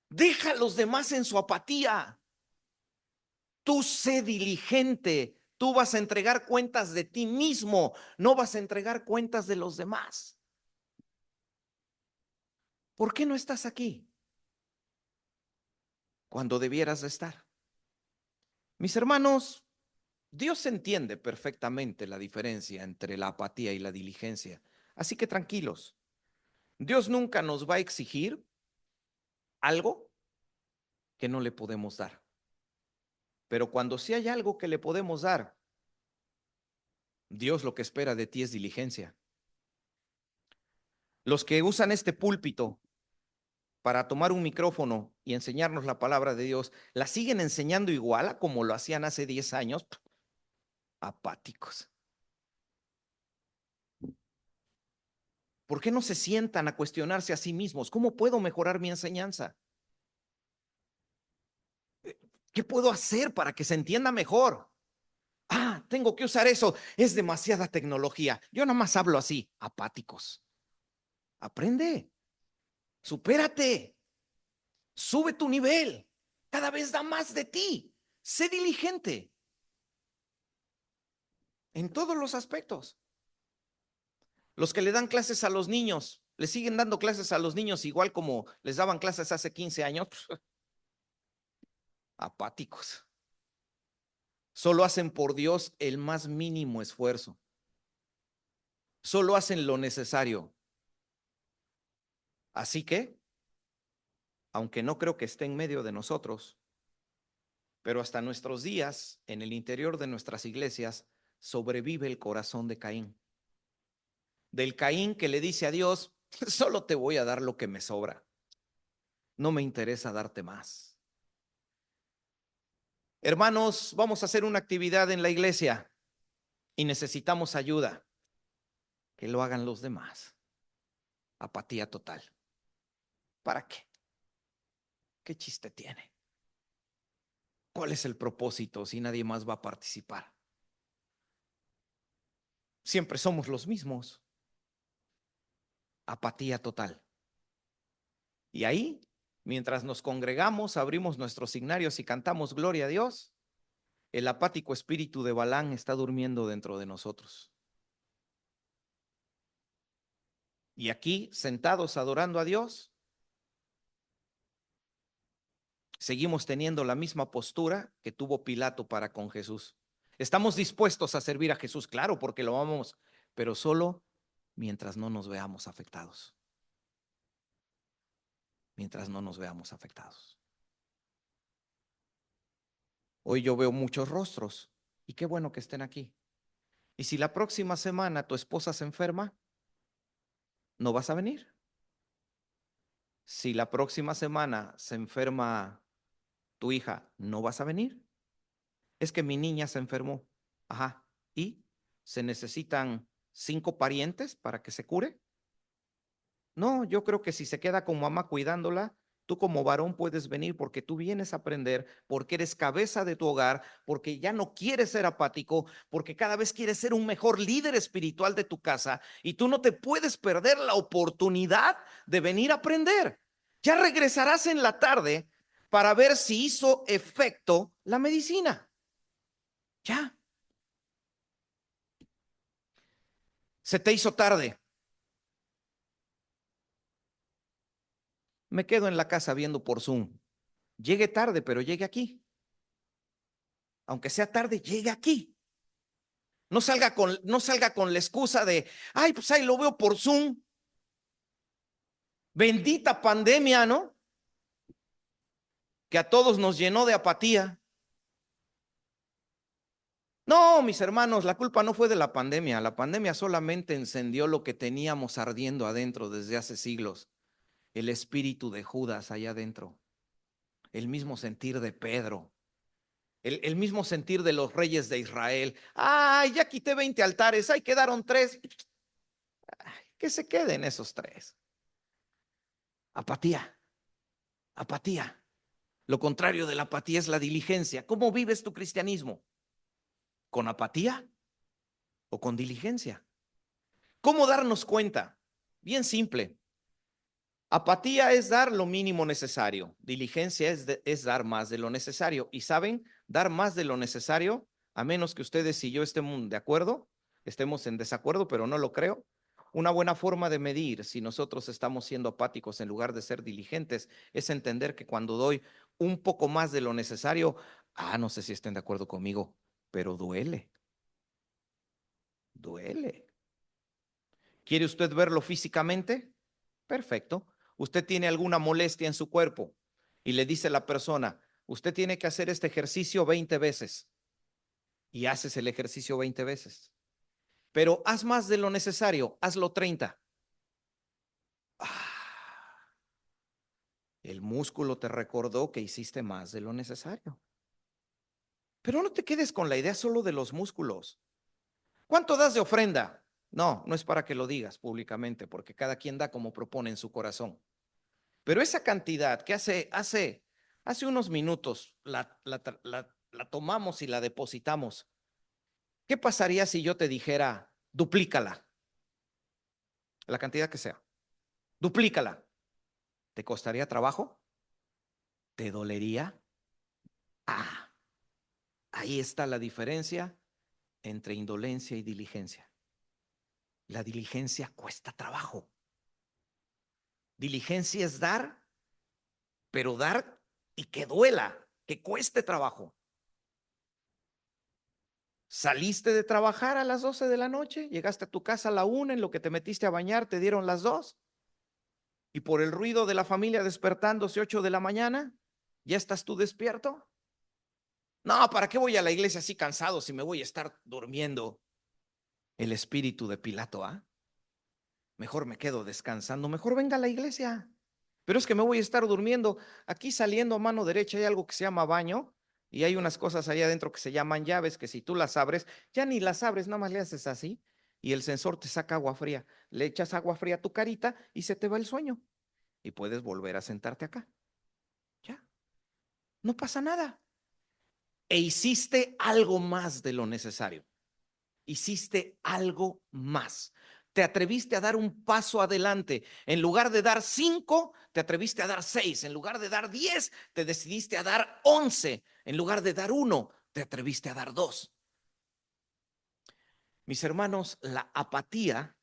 Deja a los demás en su apatía. Tú sé diligente. Tú vas a entregar cuentas de ti mismo, no vas a entregar cuentas de los demás. ¿Por qué no estás aquí cuando debieras de estar? Mis hermanos, Dios entiende perfectamente la diferencia entre la apatía y la diligencia. Así que tranquilos, Dios nunca nos va a exigir algo que no le podemos dar. Pero cuando sí hay algo que le podemos dar, Dios lo que espera de ti es diligencia. Los que usan este púlpito para tomar un micrófono y enseñarnos la palabra de Dios, ¿la siguen enseñando igual a como lo hacían hace 10 años? Apáticos. ¿Por qué no se sientan a cuestionarse a sí mismos? ¿Cómo puedo mejorar mi enseñanza? ¿Qué puedo hacer para que se entienda mejor? Ah, tengo que usar eso. Es demasiada tecnología. Yo nada más hablo así, apáticos. Aprende, supérate, sube tu nivel. Cada vez da más de ti. Sé diligente en todos los aspectos. Los que le dan clases a los niños, le siguen dando clases a los niños igual como les daban clases hace 15 años. Apáticos. Solo hacen por Dios el más mínimo esfuerzo. Solo hacen lo necesario. Así que, aunque no creo que esté en medio de nosotros, pero hasta nuestros días, en el interior de nuestras iglesias, sobrevive el corazón de Caín. Del Caín que le dice a Dios, solo te voy a dar lo que me sobra. No me interesa darte más. Hermanos, vamos a hacer una actividad en la iglesia y necesitamos ayuda. Que lo hagan los demás. Apatía total. ¿Para qué? ¿Qué chiste tiene? ¿Cuál es el propósito si nadie más va a participar? Siempre somos los mismos. Apatía total. Y ahí, mientras nos congregamos, abrimos nuestros signarios y cantamos Gloria a Dios, el apático espíritu de Balán está durmiendo dentro de nosotros. Y aquí, sentados adorando a Dios, Seguimos teniendo la misma postura que tuvo Pilato para con Jesús. Estamos dispuestos a servir a Jesús, claro, porque lo amamos, pero solo mientras no nos veamos afectados. Mientras no nos veamos afectados. Hoy yo veo muchos rostros y qué bueno que estén aquí. Y si la próxima semana tu esposa se enferma, ¿no vas a venir? Si la próxima semana se enferma tu hija, ¿no vas a venir? Es que mi niña se enfermó. Ajá. ¿Y se necesitan 5 parientes para que se cure? No, yo creo que si se queda con mamá cuidándola, tú como varón puedes venir porque tú vienes a aprender, porque eres cabeza de tu hogar, porque ya no quieres ser apático, porque cada vez quieres ser un mejor líder espiritual de tu casa y tú no te puedes perder la oportunidad de venir a aprender. Ya regresarás en la tarde para ver si hizo efecto la medicina. Ya, se te hizo tarde. Me quedo en la casa viendo por Zoom. Llegue tarde, pero llegue aquí. Aunque sea tarde, llegue aquí. No salga con la excusa de, ay, pues ahí lo veo por Zoom. Bendita pandemia, ¿no? Que a todos nos llenó de apatía. No, mis hermanos, la culpa no fue de la pandemia. La pandemia solamente encendió lo que teníamos ardiendo adentro desde hace siglos. El espíritu de Judas allá adentro. El mismo sentir de Pedro. El mismo sentir de los reyes de Israel. Ay, ya quité 20 altares, ahí quedaron 3. Que se queden esos 3. Apatía, apatía. Lo contrario de la apatía es la diligencia. ¿Cómo vives tu cristianismo? ¿Con apatía o con diligencia? ¿Cómo darnos cuenta? Bien simple. Apatía es dar lo mínimo necesario. Diligencia es dar más de lo necesario. Y saben, dar más de lo necesario, a menos que ustedes y yo estemos de acuerdo, estemos en desacuerdo, pero no lo creo. Una buena forma de medir si nosotros estamos siendo apáticos en lugar de ser diligentes es entender que cuando doy un poco más de lo necesario, no sé si estén de acuerdo conmigo, pero duele, duele. ¿Quiere usted verlo físicamente? Perfecto. Usted tiene alguna molestia en su cuerpo y le dice a la persona, usted tiene que hacer este ejercicio 20 veces y haces el ejercicio 20 veces. Pero haz más de lo necesario, hazlo 30. El músculo te recordó que hiciste más de lo necesario. Pero no te quedes con la idea solo de los músculos. ¿Cuánto das de ofrenda? No, no es para que lo digas públicamente, porque cada quien da como propone en su corazón. Pero esa cantidad que hace unos minutos la tomamos y la depositamos, ¿qué pasaría si yo te dijera, duplícala, la cantidad que sea? Duplícala. ¿Te costaría trabajo? ¿Te dolería? Ah, ahí está la diferencia entre indolencia y diligencia. La diligencia cuesta trabajo. Diligencia es dar, pero dar y que duela, que cueste trabajo. Saliste de trabajar a las 12 de la noche, llegaste a tu casa a la 1, en lo que te metiste a bañar te dieron las 2, y por el ruido de la familia despertándose 8 de la mañana, ¿ya estás tú despierto? No, ¿para qué voy a la iglesia así cansado si me voy a estar durmiendo? El espíritu de Pilato, mejor me quedo descansando, mejor venga a la iglesia. Pero es que me voy a estar durmiendo. Aquí saliendo a mano derecha hay algo que se llama baño y hay unas cosas allá adentro que se llaman llaves que si tú las abres, ya ni las abres, nada más le haces así y el sensor te saca agua fría. Le echas agua fría a tu carita y se te va el sueño y puedes volver a sentarte acá. Ya, no pasa nada. E hiciste algo más de lo necesario. Hiciste algo más. Te atreviste a dar un paso adelante. En lugar de dar 5, te atreviste a dar 6. En lugar de dar 10, te decidiste a dar 11. En lugar de dar 1, te atreviste a dar 2. Mis hermanos, la apatía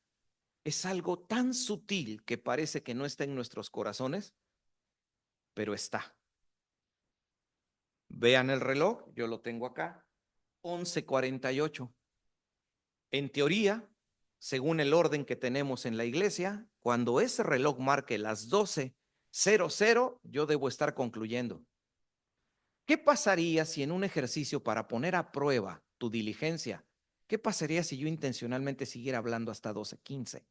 es algo tan sutil que parece que no está en nuestros corazones, pero está. Vean el reloj, yo lo tengo acá, 11:48. En teoría, según el orden que tenemos en la iglesia, cuando ese reloj marque las 12:00, yo debo estar concluyendo. ¿Qué pasaría si en un ejercicio para poner a prueba tu diligencia, qué pasaría si yo intencionalmente siguiera hablando hasta 12:15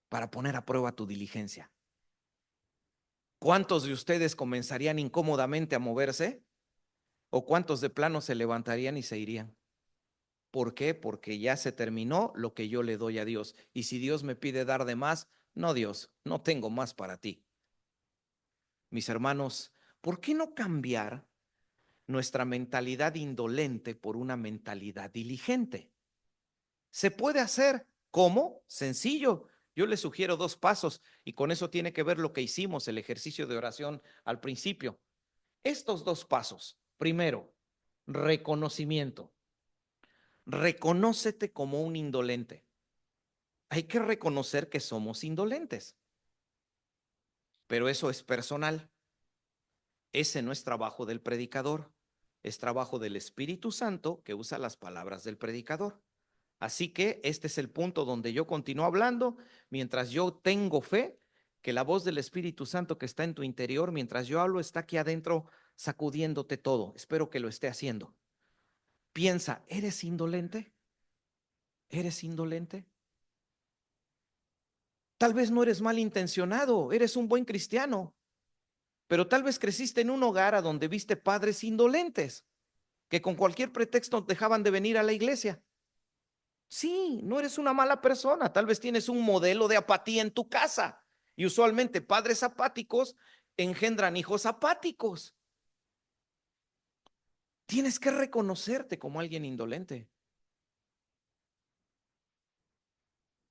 para poner a prueba tu diligencia? ¿Cuántos de ustedes comenzarían incómodamente a moverse? ¿O cuántos de plano se levantarían y se irían? ¿Por qué? Porque ya se terminó lo que yo le doy a Dios. Y si Dios me pide dar de más, no, Dios, no tengo más para ti. Mis hermanos, ¿por qué no cambiar nuestra mentalidad indolente por una mentalidad diligente? Se puede hacer. ¿Cómo? Sencillo. Yo les sugiero 2 pasos y con eso tiene que ver lo que hicimos, el ejercicio de oración al principio. Estos 2 pasos. Primero, reconocimiento. Reconócete como un indolente. Hay que reconocer que somos indolentes, pero eso es personal. Ese no es trabajo del predicador, es trabajo del Espíritu Santo que usa las palabras del predicador. Así que este es el punto donde yo continúo hablando mientras yo tengo fe que la voz del Espíritu Santo que está en tu interior, mientras yo hablo, está aquí adentro sacudiéndote todo. Espero que lo esté haciendo. Piensa, ¿eres indolente? ¿Eres indolente? Tal vez no eres malintencionado, eres un buen cristiano, pero tal vez creciste en un hogar a donde viste padres indolentes que con cualquier pretexto dejaban de venir a la iglesia. Sí, no eres una mala persona, tal vez tienes un modelo de apatía en tu casa y usualmente padres apáticos engendran hijos apáticos. Tienes que reconocerte como alguien indolente.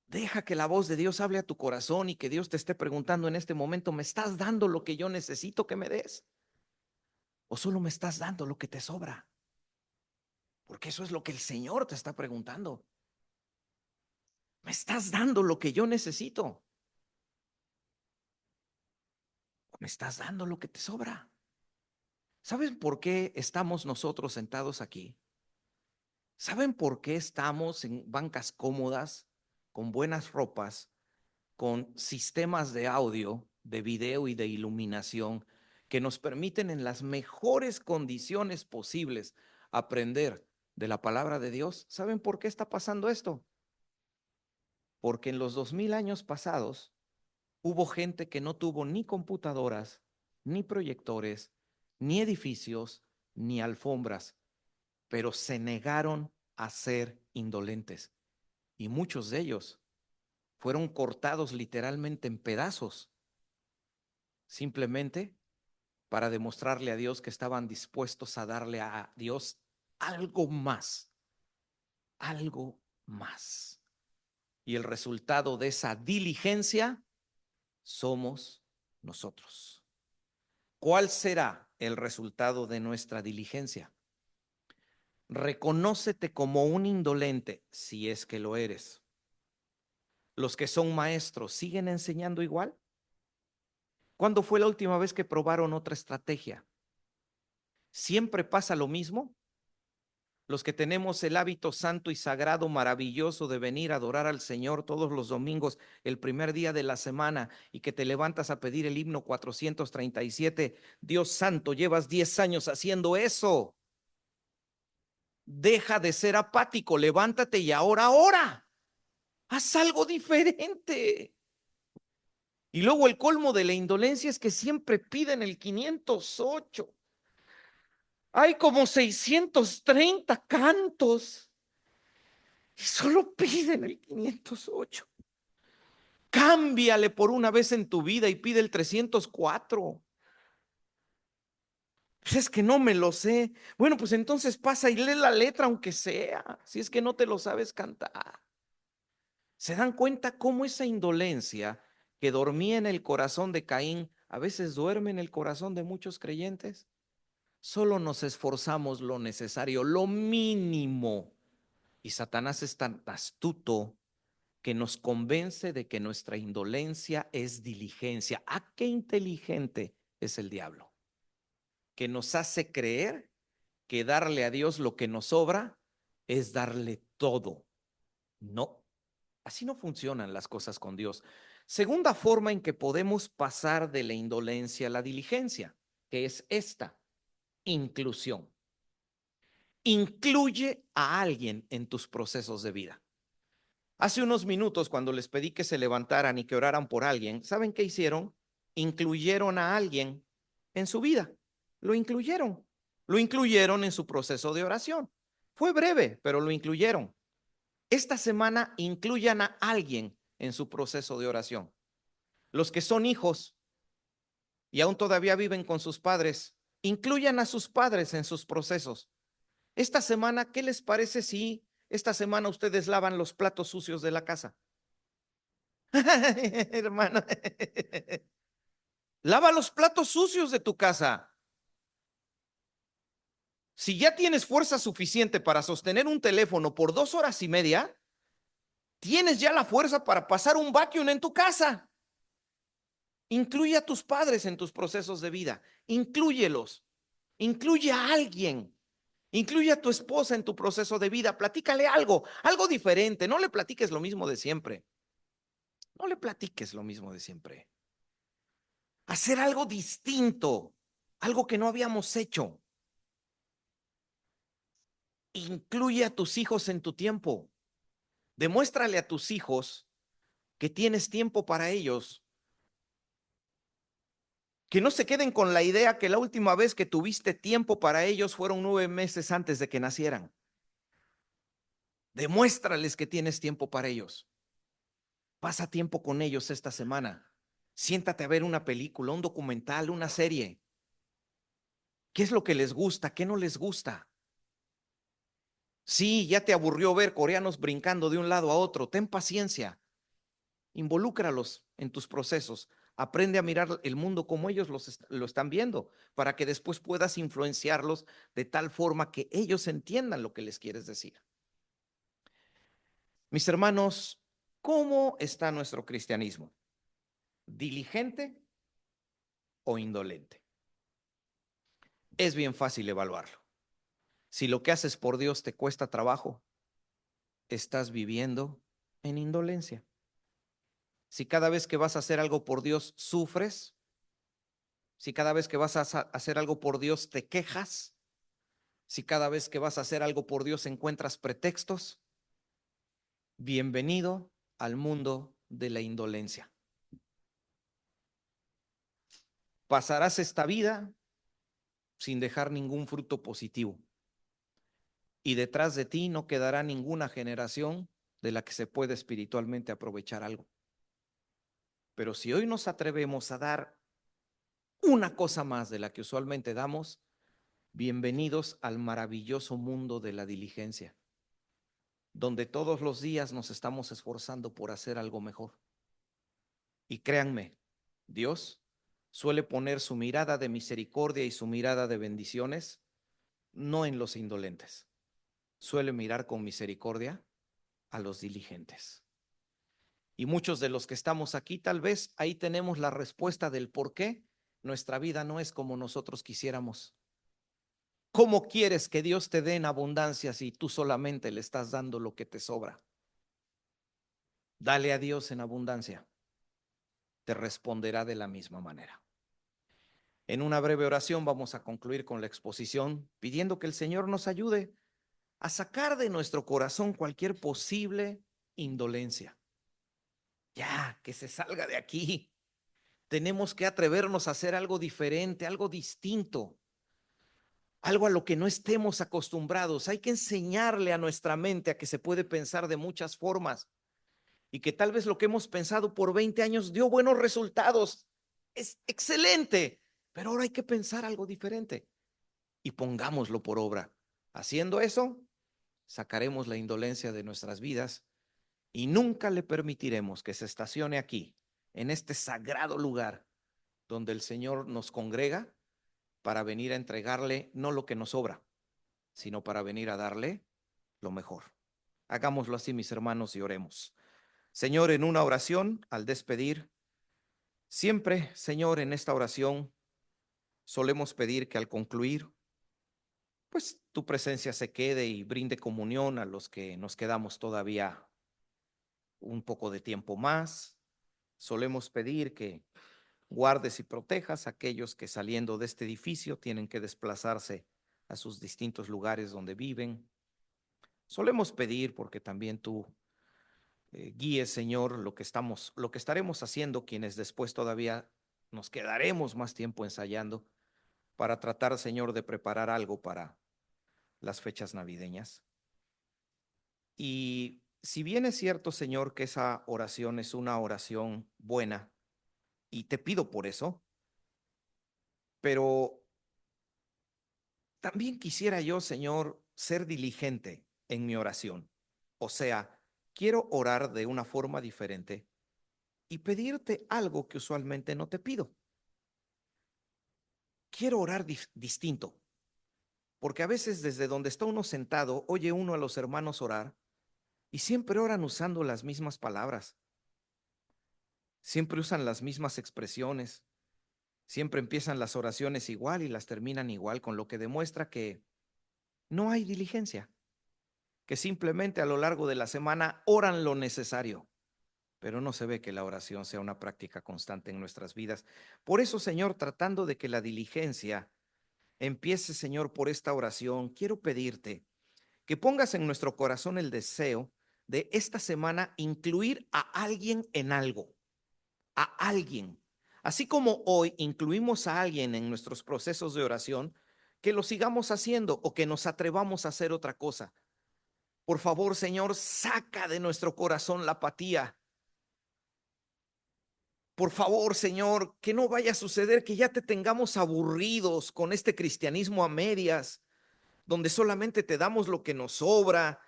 Deja que la voz de Dios hable a tu corazón y que Dios te esté preguntando en este momento, ¿me estás dando lo que yo necesito que me des? ¿O solo me estás dando lo que te sobra? Porque eso es lo que el Señor te está preguntando. ¿Me estás dando lo que yo necesito? ¿O me estás dando lo que te sobra? ¿Saben por qué estamos nosotros sentados aquí? ¿Saben por qué estamos en bancas cómodas, con buenas ropas, con sistemas de audio, de video y de iluminación que nos permiten en las mejores condiciones posibles aprender de la palabra de Dios? ¿Saben por qué está pasando esto? Porque en los 2000 años pasados hubo gente que no tuvo ni computadoras, ni proyectores, ni edificios, ni alfombras, pero se negaron a ser indolentes. Y muchos de ellos fueron cortados literalmente en pedazos, simplemente para demostrarle a Dios que estaban dispuestos a darle a Dios algo más, algo más. Y el resultado de esa diligencia somos nosotros. ¿Cuál será el resultado de nuestra diligencia? Reconócete como un indolente, si es que lo eres. ¿Los que son maestros siguen enseñando igual? ¿Cuándo fue la última vez que probaron otra estrategia? ¿Siempre pasa lo mismo? Los que tenemos el hábito santo y sagrado maravilloso de venir a adorar al Señor todos los domingos, el primer día de la semana, y que te levantas a pedir el himno 437, Dios santo, llevas 10 años haciendo eso. Deja de ser apático, levántate y ahora ora. Haz algo diferente. Y luego el colmo de la indolencia es que siempre piden el 508. Hay como 630 cantos y solo piden el 508. Cámbiale por una vez en tu vida y pide el 304. Pues es que no me lo sé. Bueno, pues entonces pasa y lee la letra aunque sea, si es que no te lo sabes cantar. ¿Se dan cuenta cómo esa indolencia que dormía en el corazón de Caín a veces duerme en el corazón de muchos creyentes? Solo nos esforzamos lo necesario, lo mínimo. Y Satanás es tan astuto que nos convence de que nuestra indolencia es diligencia. ¿A qué inteligente es el diablo? que nos hace creer que darle a Dios lo que nos sobra es darle todo. No, así no funcionan las cosas con Dios. Segunda forma en que podemos pasar de la indolencia a la diligencia, que es esta, inclusión. Incluye a alguien en tus procesos de vida. Hace unos minutos, cuando les pedí que se levantaran y que oraran por alguien, ¿saben qué hicieron? Incluyeron a alguien en su vida. Lo incluyeron. Lo incluyeron en su proceso de oración. Fue breve, pero lo incluyeron. Esta semana incluyan a alguien en su proceso de oración. Los que son hijos y aún todavía viven con sus padres, incluyan a sus padres en sus procesos. Esta semana, ¿qué les parece si esta semana ustedes lavan los platos sucios de la casa? Hermano, lava los platos sucios de tu casa. Si ya tienes fuerza suficiente para sostener un teléfono por 2 horas y media, tienes ya la fuerza para pasar un vacuum en tu casa. Incluye a tus padres en tus procesos de vida. Inclúyelos. Incluye a alguien. Incluye a tu esposa en tu proceso de vida. Platícale algo, algo diferente. No le platiques lo mismo de siempre. No le platiques lo mismo de siempre. Hacer algo distinto, algo que no habíamos hecho. Incluye a tus hijos en tu tiempo. Demuéstrale a tus hijos que tienes tiempo para ellos. Que no se queden con la idea que la última vez que tuviste tiempo para ellos fueron 9 meses antes de que nacieran. Demuéstrales que tienes tiempo para ellos. Pasa tiempo con ellos esta semana. Siéntate a ver una película, un documental, una serie. ¿Qué es lo que les gusta? ¿Qué no les gusta? Sí, ya te aburrió ver coreanos brincando de un lado a otro. Ten paciencia. Involúcralos en tus procesos. Aprende a mirar el mundo como ellos lo están viendo, para que después puedas influenciarlos de tal forma que ellos entiendan lo que les quieres decir. Mis hermanos, ¿cómo está nuestro cristianismo? ¿Diligente o indolente? Es bien fácil evaluarlo. Si lo que haces por Dios te cuesta trabajo, estás viviendo en indolencia. Si cada vez que vas a hacer algo por Dios sufres, si cada vez que vas a hacer algo por Dios te quejas, si cada vez que vas a hacer algo por Dios encuentras pretextos, bienvenido al mundo de la indolencia. Pasarás esta vida sin dejar ningún fruto positivo. Y detrás de ti no quedará ninguna generación de la que se pueda espiritualmente aprovechar algo. Pero si hoy nos atrevemos a dar una cosa más de la que usualmente damos, bienvenidos al maravilloso mundo de la diligencia, donde todos los días nos estamos esforzando por hacer algo mejor. Y créanme, Dios suele poner su mirada de misericordia y su mirada de bendiciones no en los indolentes, suele mirar con misericordia a los diligentes. Y muchos de los que estamos aquí, tal vez ahí tenemos la respuesta del por qué nuestra vida no es como nosotros quisiéramos. ¿Cómo quieres que Dios te dé en abundancia si tú solamente le estás dando lo que te sobra? Dale a Dios en abundancia. Te responderá de la misma manera. En una breve oración vamos a concluir con la exposición, pidiendo que el Señor nos ayude a sacar de nuestro corazón cualquier posible indolencia. Ya, que se salga de aquí. Tenemos que atrevernos a hacer algo diferente, algo distinto, algo a lo que no estemos acostumbrados. Hay que enseñarle a nuestra mente a que se puede pensar de muchas formas y que tal vez lo que hemos pensado por 20 años dio buenos resultados. Es excelente, pero ahora hay que pensar algo diferente y pongámoslo por obra. Haciendo eso, sacaremos la indolencia de nuestras vidas y nunca le permitiremos que se estacione aquí, en este sagrado lugar donde el Señor nos congrega para venir a entregarle no lo que nos sobra, sino para venir a darle lo mejor. Hagámoslo así, mis hermanos, y oremos. Señor, en una oración, al despedir, siempre, Señor, en esta oración, Solemos pedir que al concluir, pues tu presencia se quede y brinde comunión a los que nos quedamos todavía un poco de tiempo más. Solemos pedir que guardes y protejas a aquellos que saliendo de este edificio tienen que desplazarse a sus distintos lugares donde viven. Solemos pedir porque también tú guíes, Señor, lo que estaremos haciendo, quienes después todavía nos quedaremos más tiempo ensayando para tratar, Señor, de preparar algo para las fechas navideñas. Y si bien es cierto, Señor, que esa oración es una oración buena, y te pido por eso, pero también quisiera yo, Señor, ser diligente en mi oración. O sea, quiero orar de una forma diferente y pedirte algo que usualmente no te pido. Quiero orar distinto, porque a veces desde donde está uno sentado, oye uno a los hermanos orar y siempre oran usando las mismas palabras, siempre usan las mismas expresiones, siempre empiezan las oraciones igual y las terminan igual, con lo que demuestra que no hay diligencia, que simplemente a lo largo de la semana oran lo necesario, pero no se ve que la oración sea una práctica constante en nuestras vidas. Por eso, Señor, tratando de que la diligencia empiece, Señor, por esta oración, quiero pedirte que pongas en nuestro corazón el deseo de esta semana incluir a alguien en algo, a alguien. Así como hoy incluimos a alguien en nuestros procesos de oración, que lo sigamos haciendo o que nos atrevamos a hacer otra cosa. Por favor, Señor, saca de nuestro corazón la apatía. Por favor, Señor, que no vaya a suceder que ya te tengamos aburridos con este cristianismo a medias, donde solamente te damos lo que nos sobra,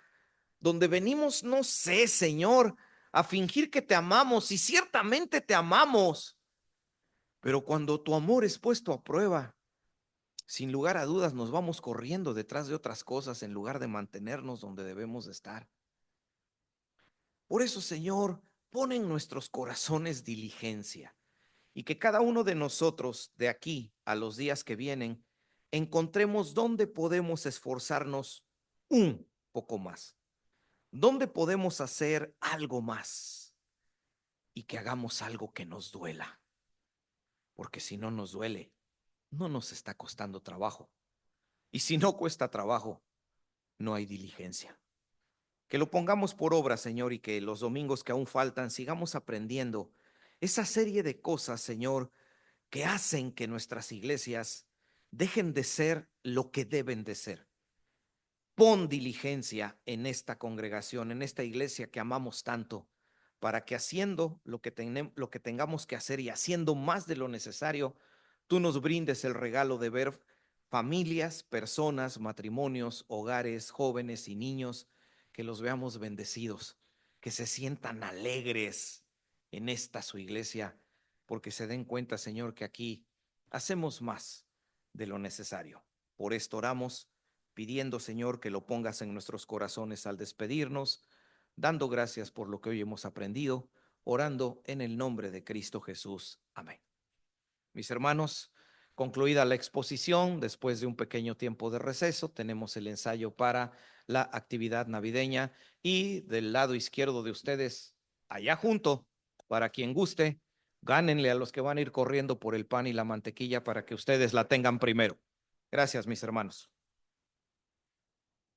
donde venimos, no sé, Señor, a fingir que te amamos y ciertamente te amamos, pero cuando tu amor es puesto a prueba, sin lugar a dudas nos vamos corriendo detrás de otras cosas en lugar de mantenernos donde debemos de estar. Por eso, Señor, pon en nuestros corazones diligencia y que cada uno de nosotros, de aquí a los días que vienen, encontremos dónde podemos esforzarnos un poco más, dónde podemos hacer algo más y que hagamos algo que nos duela, porque si no nos duele, no nos está costando trabajo. Y si no cuesta trabajo, no hay diligencia. Que lo pongamos por obra, Señor, y que los domingos que aún faltan sigamos aprendiendo esa serie de cosas, Señor, que hacen que nuestras iglesias dejen de ser lo que deben de ser. Pon diligencia en esta congregación, en esta iglesia que amamos tanto, para que haciendo lo que tengamos que hacer y haciendo más de lo necesario, tú nos brindes el regalo de ver familias, personas, matrimonios, hogares, jóvenes y niños, que los veamos bendecidos, que se sientan alegres en esta su iglesia, porque se den cuenta, Señor, que aquí hacemos más de lo necesario. Por esto oramos pidiendo, Señor, que lo pongas en nuestros corazones al despedirnos, dando gracias por lo que hoy hemos aprendido, orando en el nombre de Cristo Jesús. Amén. Mis hermanos, concluida la exposición, después de un pequeño tiempo de receso, tenemos el ensayo para la actividad navideña y del lado izquierdo de ustedes, allá junto, para quien guste, gánenle a los que van a ir corriendo por el pan y la mantequilla para que ustedes la tengan primero. Gracias, mis hermanos.